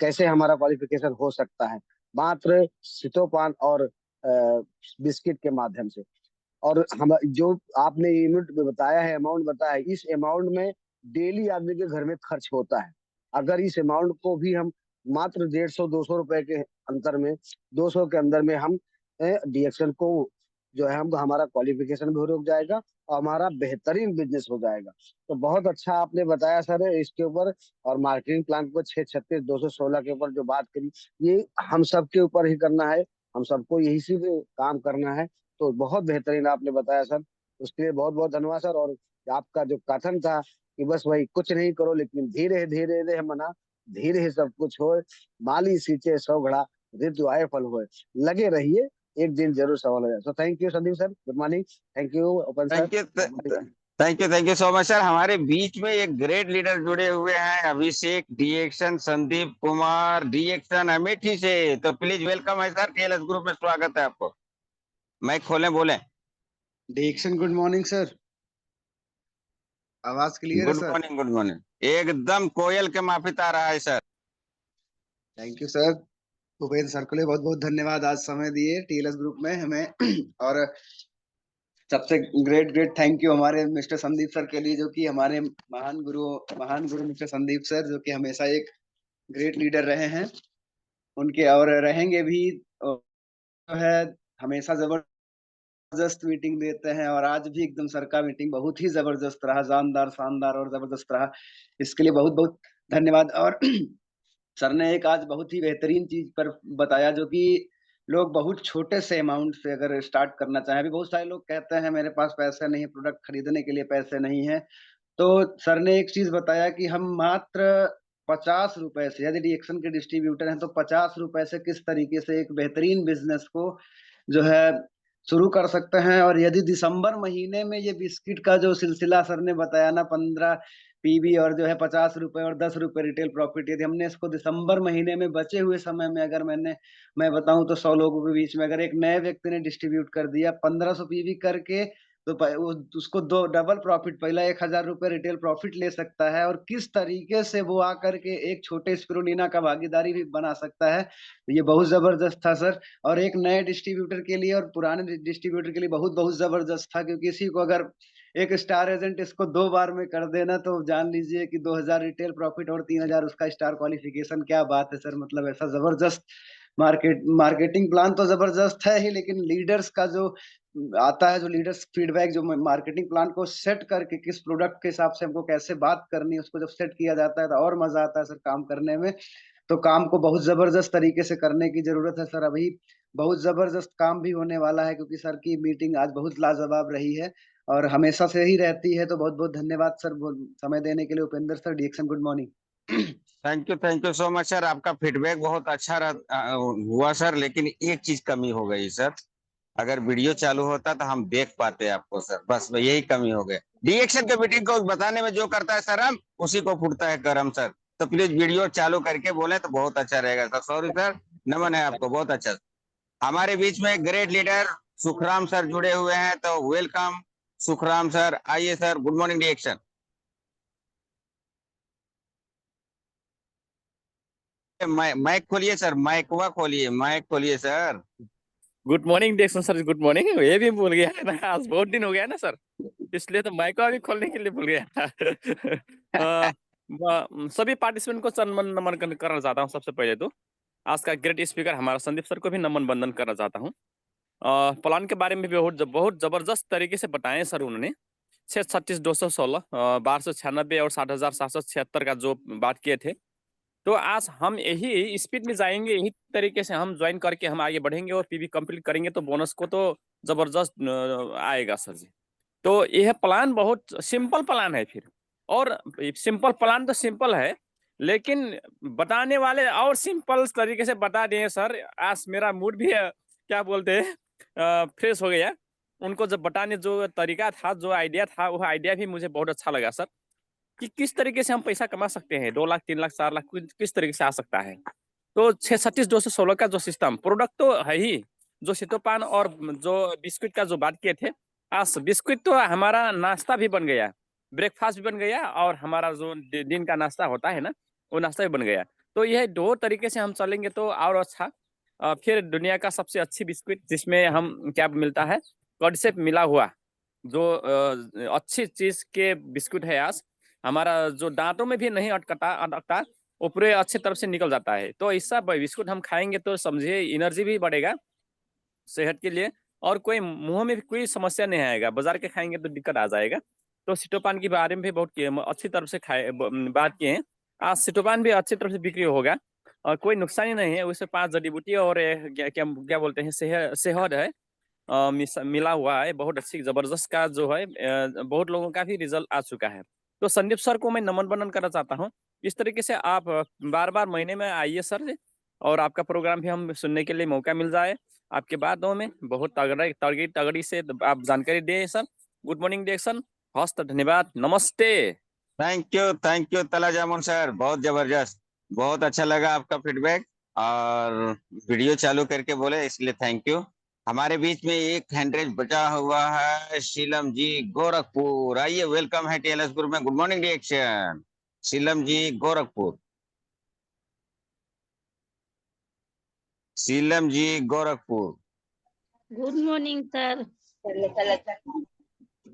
कैसे हमारा क्वालिफिकेशन हो सकता है, मात्र सितोपान और बिस्किट के माध्यम से। और हम जो आपने यूनिट में बताया है, अमाउंट बताया है, इस अमाउंट में डेली आदमी के घर में खर्च होता है। अगर इस अमाउंट को भी हम मात्र 150-200 रुपए के अंतर में, 200 के अंदर में हम डीएक्शन को जो है, हम हमारा क्वालिफिकेशन भी रुक जाएगा और हमारा बेहतरीन बिजनेस हो जाएगा। तो बहुत अच्छा आपने बताया सर इसके ऊपर। और मार्केटिंग प्लान को 636-216 के ऊपर जो बात करी, ये हम सबके ऊपर ही करना है, हम सबको यही से काम करना है। तो बहुत बेहतरीन आपने बताया सर, उसके लिए बहुत बहुत धन्यवाद सर। और आपका जो कथन था कि बस वही कुछ नहीं करो लेकिन धीरे धीरे दे मना, धीरे ही सब कुछ हो, माली सींचे 100 घड़ा, ऋतु आए फल होए, लगे रहिए, एक दिन जरूर सफल हो जाए। So thank you Sandeep sir, good morning. Thank you open sir. Thank you so much sir. हमारे बीच में एक ग्रेट लीडर जुड़े हुए हैं, अभिषेक डीएक्शन, संदीप कुमार डीएक्शन अमेठी से। तो प्लीज वेलकम है सर, टीएलएस ग्रुप में स्वागत है आपको। माइक खोलें, बोलें। डीएक्शन गुड मॉर्निंग सर, आवाज क्लियर है good sir? Morning, good morning. एकदम कोयल के माफिक आ रहा है sir. Thank you sir. Bhupendra sir को लिए बहुत बहुत धन्यवाद, आज समय दिए टीएलएस ग्रुप में हमें। और सबसे ग्रेट ग्रेट थैंक यू हमारे मिस्टर संदीप सर के लिए, जो कि हमारे महान गुरु मिस्टर संदीप सर, जो कि हमेशा एक ग्रेट लीडर रहे हैं उनके, और रहेंगे भी। है हमेशा जबरदस्त मीटिंग देते हैं, और आज भी एकदम सर का मीटिंग बहुत ही जबरदस्त रहा, जानदार, शानदार और जबरदस्त रहा। इसके लिए बहुत बहुत धन्यवाद। और सर ने एक आज बहुत ही बेहतरीन चीज पर बताया, जो कि लोग बहुत छोटे से अमाउंट से अगर स्टार्ट करना चाहें, अभी बहुत सारे लोग कहते हैं मेरे पास पैसे नहीं, प्रोडक्ट खरीदने के लिए पैसे नहीं है। तो सर ने एक चीज बताया कि हम मात्र 50 रुपए से, यदि डीएक्शन के डिस्ट्रीब्यूटर हैं, तो 50 रुपए से किस तरीके से एक बेहतरीन बिजनेस को जो है शुरू कर सकते हैं। और यदि दिसंबर महीने में ये बिस्किट का जो सिलसिला सर ने बताया ना, 15 पीवी और जो है 50 रुपए और 10 रुपए रिटेल प्रॉफिट, यदि हमने इसको दिसंबर महीने में बचे हुए समय में अगर मैं बताऊं तो 100 लोगों के बीच में अगर एक नए व्यक्ति ने डिस्ट्रीब्यूट कर दिया 1500 पीवी करके तो उसको दो डबल प्रॉफिट, पहला 1,000 रुपए रिटेल प्रॉफिट ले सकता है, और किस तरीके से वो आकर के एक छोटे स्पिरुलिना का भागीदारी भी बना सकता है, ये बहुत जबरदस्त था सर। और एक नए डिस्ट्रीब्यूटर के लिए और पुराने डिस्ट्रीब्यूटर के लिए बहुत बहुत जबरदस्त था, क्योंकि इसी को अगर एक स्टार एजेंट इसको 2 बार में कर देना तो जान लीजिए कि 2,000 रिटेल प्रॉफिट और 3,000 उसका स्टार क्वालिफिकेशन। क्या बात है सर, मतलब ऐसा जबरदस्त मार्केटिंग प्लान तो जबरदस्त है ही, लेकिन लीडर्स का जो आता है, जो लीडर्स फीडबैक, जो मार्केटिंग प्लान को सेट करके किस प्रोडक्ट के हिसाब से हमको कैसे बात करनी है, उसको जब सेट किया जाता है तो और मजा आता है सर काम करने में। तो काम को बहुत जबरदस्त तरीके से करने की जरूरत है सर। अभी बहुत जबरदस्त काम भी होने वाला है, क्योंकि सर की मीटिंग आज बहुत लाजवाब रही है और हमेशा से ही रहती है। तो बहुत बहुत धन्यवाद सर समय देने के लिए। Upendra sir, DXN, good morning. Thank you so much sir. आपका फीडबैक बहुत अच्छा हुआ सर, लेकिन एक चीज कमी हो गई सर। अगर वीडियो चालू होता तो हम देख पाते आपको सर, बस यही कमी हो गई। डीएक्शन के मीटिंग को बताने में जो करता है सर हम, उसी को फूटता है करम सर। तो प्लीज वीडियो चालू करके बोले तो बहुत अच्छा रहेगा सर। सॉरी सर, नमन है आपको, बहुत अच्छा। हमारे बीच में ग्रेट लीडर सुखराम सर जुड़े हुए हैं, तो वेलकम सुखराम सर। आइए sir, good morning DXN. Mike खोलिए सर, माइकवा खोलिए, माइक खोलिए sir. Good morning DXN sir, good morning. ये भी भूल गया है ना, आज बहुत दिन हो गया ना सर, इसलिए तो माइक भी खोलने के लिए भूल गया। सभी पार्टिसिपेंट को नमन नमन करना चाहता हूँ। सबसे पहले तो आज का ग्रेट स्पीकर हमारा संदीप सर को भी नमन बंदन करना चाहता हूँ। प्लान के बारे में भी बहुत जबरदस्त तरीके से बताएं सर उन्होंने। 636,216, 1296 और 60,776 का जो बात किए थे, तो आज हम यही स्पीड में जाएंगे, यही तरीके से हम ज्वाइन करके हम आगे बढ़ेंगे और पीवी कंप्लीट करेंगे तो बोनस को तो जबरदस्त आएगा सर जी। तो यह प्लान बहुत सिंपल प्लान है फिर, और सिंपल प्लान तो सिंपल है, लेकिन बताने वाले और सिंपल तरीके से बता दिए सर। आज मेरा मूड भी क्या बोलते हैं फ्रेश हो गया। उनको जब बताने जो तरीका था, जो आइडिया था, वो आइडिया भी मुझे बहुत अच्छा लगा सर, कि किस तरीके से हम पैसा कमा सकते हैं। 2 लाख, 3 लाख, 4 लाख किस तरीके से आ सकता है। तो 636,216 का जो सिस्टम प्रोडक्ट तो है ही, जो सीतोपान और जो बिस्कुट का जो बात किए थे, आज बिस्कुट तो हमारा नाश्ता भी बन गया, ब्रेकफास्ट भी बन गया, और हमारा जो दिन का नाश्ता होता है ना, वो नाश्ता भी बन गया। तो यह 2 तरीके से हम चलेंगे तो और अच्छा। फिर दुनिया का सबसे अच्छी बिस्कुट, जिसमें हम क्या मिलता है, कॉन्सेप्ट मिला हुआ, जो अच्छी चीज के बिस्कुट है। आज हमारा जो दांतों में भी नहीं अटकता, वो पूरे अच्छे तरफ से निकल जाता है। तो ऐसा बिस्कुट हम खाएंगे तो समझिए एनर्जी भी बढ़ेगा सेहत के लिए, और कोई मुंह में भी कोई समस्या नहीं आएगा। बाजार के खाएंगे तो दिक्कत आ जाएगा। तो सिटोपान के बारे में भी बहुत अच्छी तरफ से बात किए हैं। आज सिटोपान भी अच्छी तरफ से बिक्री होगा और कोई नुकसान ही नहीं है। उससे 5 जड़ी बूटी और क्या क्या क्या बोलते हैं, शहद है, मिला हुआ है। बहुत अच्छी जबरदस्त का जो है, बहुत लोगों का भी रिजल्ट आ चुका है। तो संदीप सर को मैं नमन बंदन करना चाहता हूँ। इस तरीके से आप बार बार महीने में आइए सर जी, और आपका प्रोग्राम भी हम सुनने के लिए मौका मिल जाए। आपके बातों में बहुत तगड़ी से आप जानकारी दें सर। गुड मॉर्निंग डिएक्शन, हस्त धन्यवाद, नमस्ते। थैंक यू तला जामुन सर, बहुत जबरदस्त, बहुत अच्छा लगा आपका फीडबैक, और वीडियो चालू करके बोले, इसलिए थैंक यू। हमारे बीच में एक हैंडरेज बचा हुआ है, शीलम जी गोरखपुर। आइए, वेलकम है टीएलएस ग्रुप में। Good morning reaction, Sheelam ji Gorakhpur. Sheelam ji Gorakhpur. Good morning sir.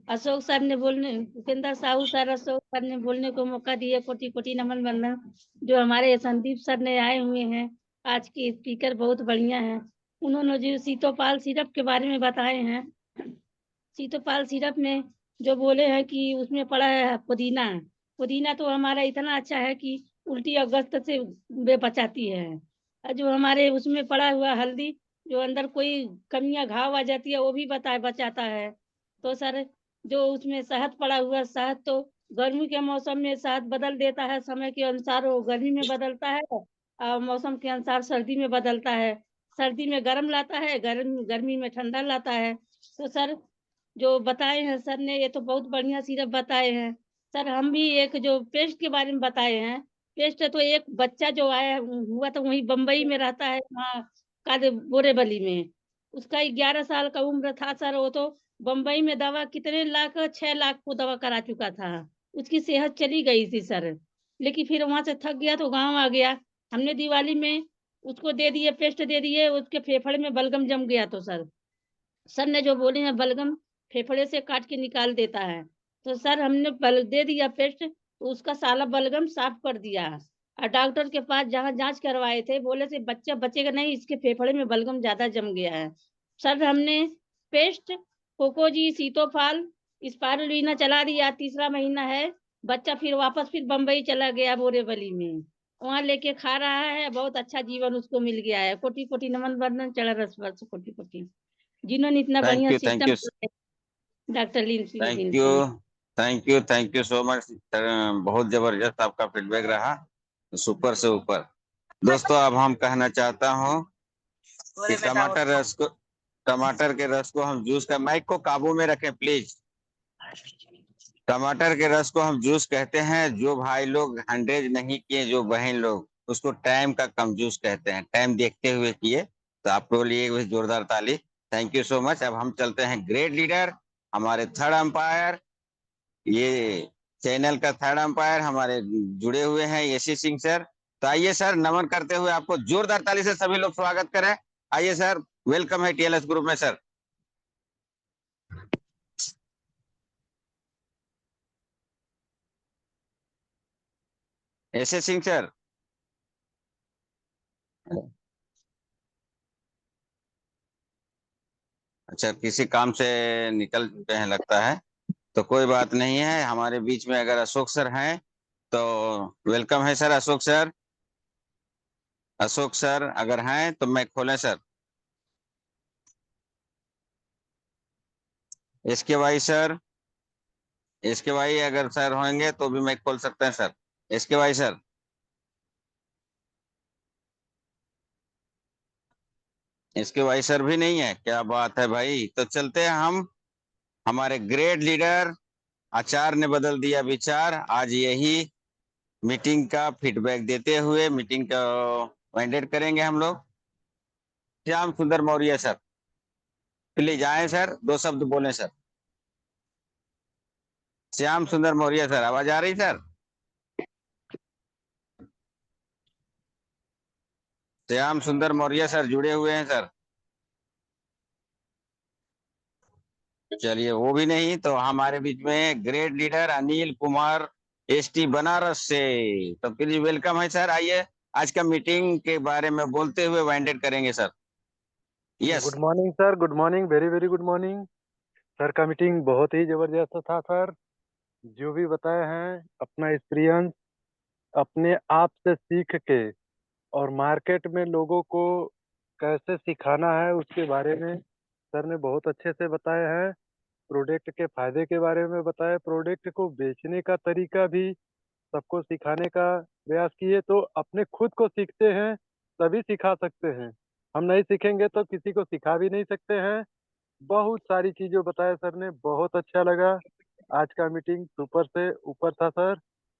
Ashok sir ने बोलने, उपेंद्र साहू सर, अशोक सर ने बोलने को मौका दिए, कोटि कोटि नमन वंदन। जो हमारे संदीप सर ने आए हुए हैं, आज के स्पीकर बहुत बढ़िया हैं। उन्होंने जो सीतोपाल सिरप के बारे में बताए हैं, सीतोपाल सिरप में जो बोले हैं कि उसमें पड़ा है पुदीना। पुदीना तो हमारा इतना अच्छा है कि उल्टी और दस्त से बचाती है। और जो हमारे उसमें पड़ा हुआ हल्दी, जो अंदर कोई कमियां घाव आ जाती है, वो भी बचाता है। तो सर जो उसमें शहद पड़ा हुआ, शहद तो गर्मी के मौसम में शहद बदल देता है, समय के अनुसार वो गर्मी में बदलता है और मौसम के अनुसार सर्दी में बदलता है। सर्दी में गर्म लाता है, गर्मी में ठंडा लाता है। तो सर जो बताए हैं सर ने, ये तो बहुत बढ़िया सिरप बताए हैं। सर हम भी एक जो पेस्ट के बारे में बताए हैं, पेस्ट तो एक बच्चा जो आया हुआ तो वहीं बम्बई में रहता है, वहाँ बोरेवली में। उसका 11 साल का उम्र था सर। वो तो बम्बई में दवा कितने लाख, 6 लाख को दवा करा चुका था। उसकी सेहत चली गई थी सर। लेकिन फिर वहां से थक गया तो गांव आ गया। हमने दिवाली में उसको दे दिए, पेस्ट दे दिए, उसके फेफड़े में बलगम जम गया। तो सर ने जो बोले हैं बलगम फेफड़े से काट के निकाल देता है। तो सर हमने बल दे दिया पेस्ट, तो उसका साला बलगम साफ कर दिया। और डॉक्टर के पास जहाँ जांच करवाए थे, बोले से बच्चा बचेगा नहीं, इसके फेफड़े में बलगम ज्यादा जम गया है। सर हमने पेस्ट, कोकोजी, सीतोफाल, स्पारुलीना चला दिया। 3रा महीना है, बच्चा फिर वापस फिर बम्बई चला गया बोरेवली में। वहाँ लेके खा रहा है, बहुत अच्छा जीवन उसको मिल गया है। कोटि कोटि नमन वंदन, चढ़ रस वर्ष कोटि कोटि, जिन्होंने इतना बढ़िया thank system you doctor Linsey thank you Linsey. Thank you so much. बहुत जबरदस्त आपका फीडबैक रहा, सुपर से ऊपर। दोस्तों अब हम कहना चाहता हूँ कि टमाटर के रस को हम जूस का, माइक को काबू में रखें प्लीज। टमाटर के रस को हम जूस कहते हैं। जो भाई लोग 100 नहीं किए, जो बहन लोग, उसको टाइम का कम जूस कहते हैं। टाइम देखते हुए किए, तो आप लोग लिए हुए जोरदार ताली। Thank you so much. अब हम चलते हैं ग्रेट लीडर, हमारे थर्ड अंपायर, ये चैनल का थर्ड अंपायर हमारे जुड़े हुए हैं यशी सिंह सर। तो आइए सर, नमन करते हुए आपको जोरदार ताली से सभी लोग स्वागत करें। आइए सर, वेलकम है टीएलएस ग्रुप में सर। यशी सिंह सर। अच्छा, किसी काम से निकल चुके हैं लगता है, तो कोई बात नहीं है। हमारे बीच में अगर अशोक सर हैं तो वेलकम है sir. Ashok sir, Ashok sir अगर हैं तो मैं खोलें सर। इसके भाई सर, इसके भाई अगर सर होंगे तो भी मैं खोल सकते हैं सर। इसके भाई सर, इसके भाई सर भी नहीं है, क्या बात है भाई। तो चलते हैं हम, हमारे ग्रेट लीडर आचार्य ने बदल दिया विचार। आज यही मीटिंग का फीडबैक देते हुए मीटिंग का वाइंडेड करेंगे हम लोग। श्याम सुंदर मौर्य सर, प्लीज आए सर, 2 शब्द बोले सर। श्याम सुंदर मौर्य सर, आवाज आ रही सर? श्याम सुंदर मौर्य सर जुड़े हुए हैं सर। चलिए, वो भी नहीं तो हमारे बीच में great leader Anil Kumar ST Banaras से। तो प्लीज वेलकम है सर। आइए आज का मीटिंग के बारे में बोलते हुए वाइंडेड करेंगे sir. Yes good morning sir, good morning, very very good morning sir. का मीटिंग बहुत ही जबरदस्त था सर। जो भी बताए हैं अपना एक्सपीरियंस अपने आप से सीख के और मार्केट में लोगों को कैसे सिखाना है उसके बारे में सर ने बहुत अच्छे से बताया है। प्रोडक्ट के फायदे के बारे में बताया, प्रोडक्ट को बेचने का तरीका भी सबको सिखाने का प्रयास किए। तो अपने खुद को सीखते हैं तभी सिखा सकते हैं, हम नहीं सीखेंगे तो किसी को सिखा भी नहीं सकते हैं। बहुत सारी चीजें बताया सर ने, बहुत अच्छा लगा। आज का मीटिंग सुपर से ऊपर था सर।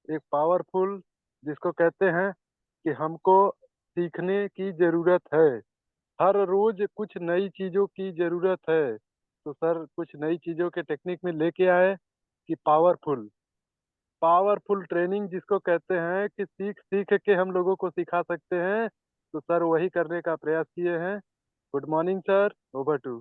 एक पावरफुल जिसको कहते हैं कि हमको सीखने की जरूरत है, हर रोज कुछ नई चीजों की जरूरत है। तो सर कुछ नई चीजों के टेक्निक में लेके आए कि पावरफुल पावरफुल ट्रेनिंग जिसको कहते हैं कि सीख सीख के हम लोगों को सिखा सकते हैं। तो सर वही करने का प्रयास किए हैं। Good morning sir, over to.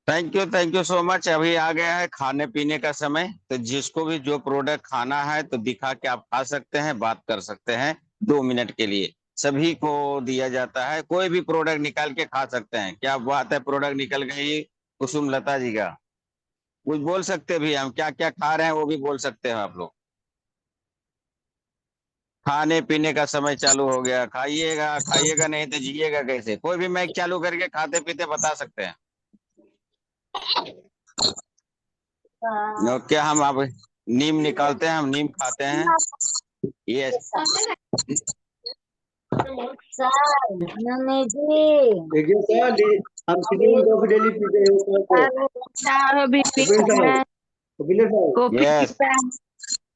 Thank you so much. अभी आ गया है खाने पीने का समय, तो जिसको भी जो प्रोडक्ट खाना है तो दिखा के आप खा सकते हैं, बात कर सकते हैं 2 मिनट के लिए। सभी को दिया जाता है, कोई भी प्रोडक्ट निकाल के खा सकते हैं। क्या बात है, प्रोडक्ट निकल गई कुसुम लता जी का। कुछ बोल सकते भी, हम क्या क्या खा रहे हैं वो भी बोल सकते हैं आप लोग। खाने पीने का समय चालू हो गया, खाइएगा, खाइएगा नहीं तो जिएगा कैसे। कोई भी माइक चालू करके खाते पीते बता सकते हैं। और क्या हम अब नीम निकालते हैं, हम नीम खाते हैं। यस देखिए सर, हम ग्रीन कॉफी डेली पीते हैं सर। कॉफी यस,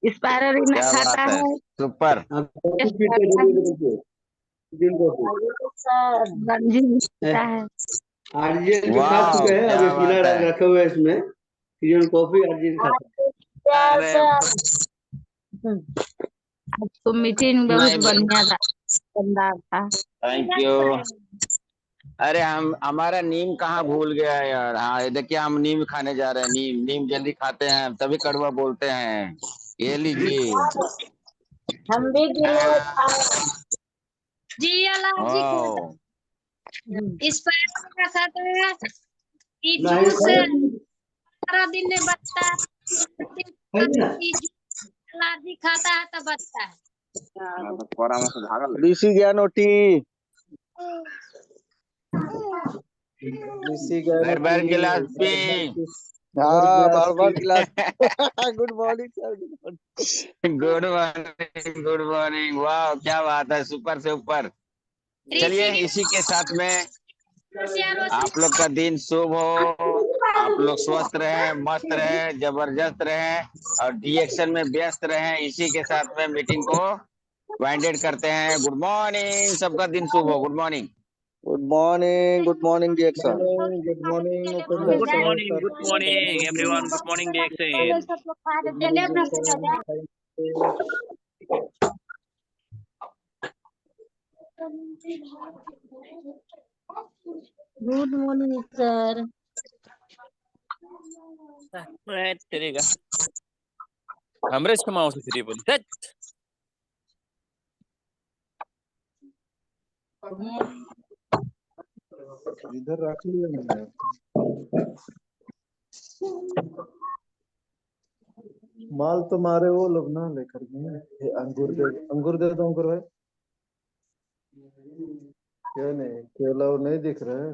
स्पायरलिना क्या खाता बात है, है, सुपर। हम कॉफी पीते हैं डेली ग्रीन कॉफी। गंजी खाता है। आरजीएल तो खा वाह चुके हैं, क्या अभी बात पीना है। रखे हुए हैं इसमें फ्रीजन कॉफी आरजीएल खाता है। अरे तो मीटिंग बहुत नहीं बढ़िया था, शानदार था। Thank you. अरे हम हमारा नीम कहाँ भूल गया है यार। हाँ ये देखिए हम नीम खाने जा रहे हैं। नीम नीम जल्दी खाते हैं तभी कड़वा बोलते हैं। ये लीजिए। हम भी जी एलर्जी वाह इस पैर में खाता है कि नहीं जूस 15 दिन में बचता है, है ना? एलर्जी खाता है तो बचता है। ऋषि ज्ञानोटी बार बार गिलास पी। हाँ बार बार गिलास। Good morning sir, good morning. Good morning good morning. वाह क्या बात है, सुपर से ऊपर। चलिए इसी के साथ में आप लोग का दिन शुभ हो। आप लोग स्वस्थ रहे, मस्त रहे, जबरदस्त रहे और डीएक्शन में व्यस्त रहे। इसी के साथ में मीटिंग को वाइंडेड करते हैं। गुड मॉर्निंग, सबका दिन शुभ हो। Good morning. गुड मॉर्निंग डिएक्शन। Good morning Upendra good sir, morning everyone. Good morning डीएक्शन। Good morning sir. तेरे का हमरे से माओ से फ्री बोली सच। इधर रख लिया मैंने। माल तो मारे वो लोग ना लेकर गए। ये अंगूर दे दो अंकुर भाई। क्या नहीं केला नहीं दिख रहा है।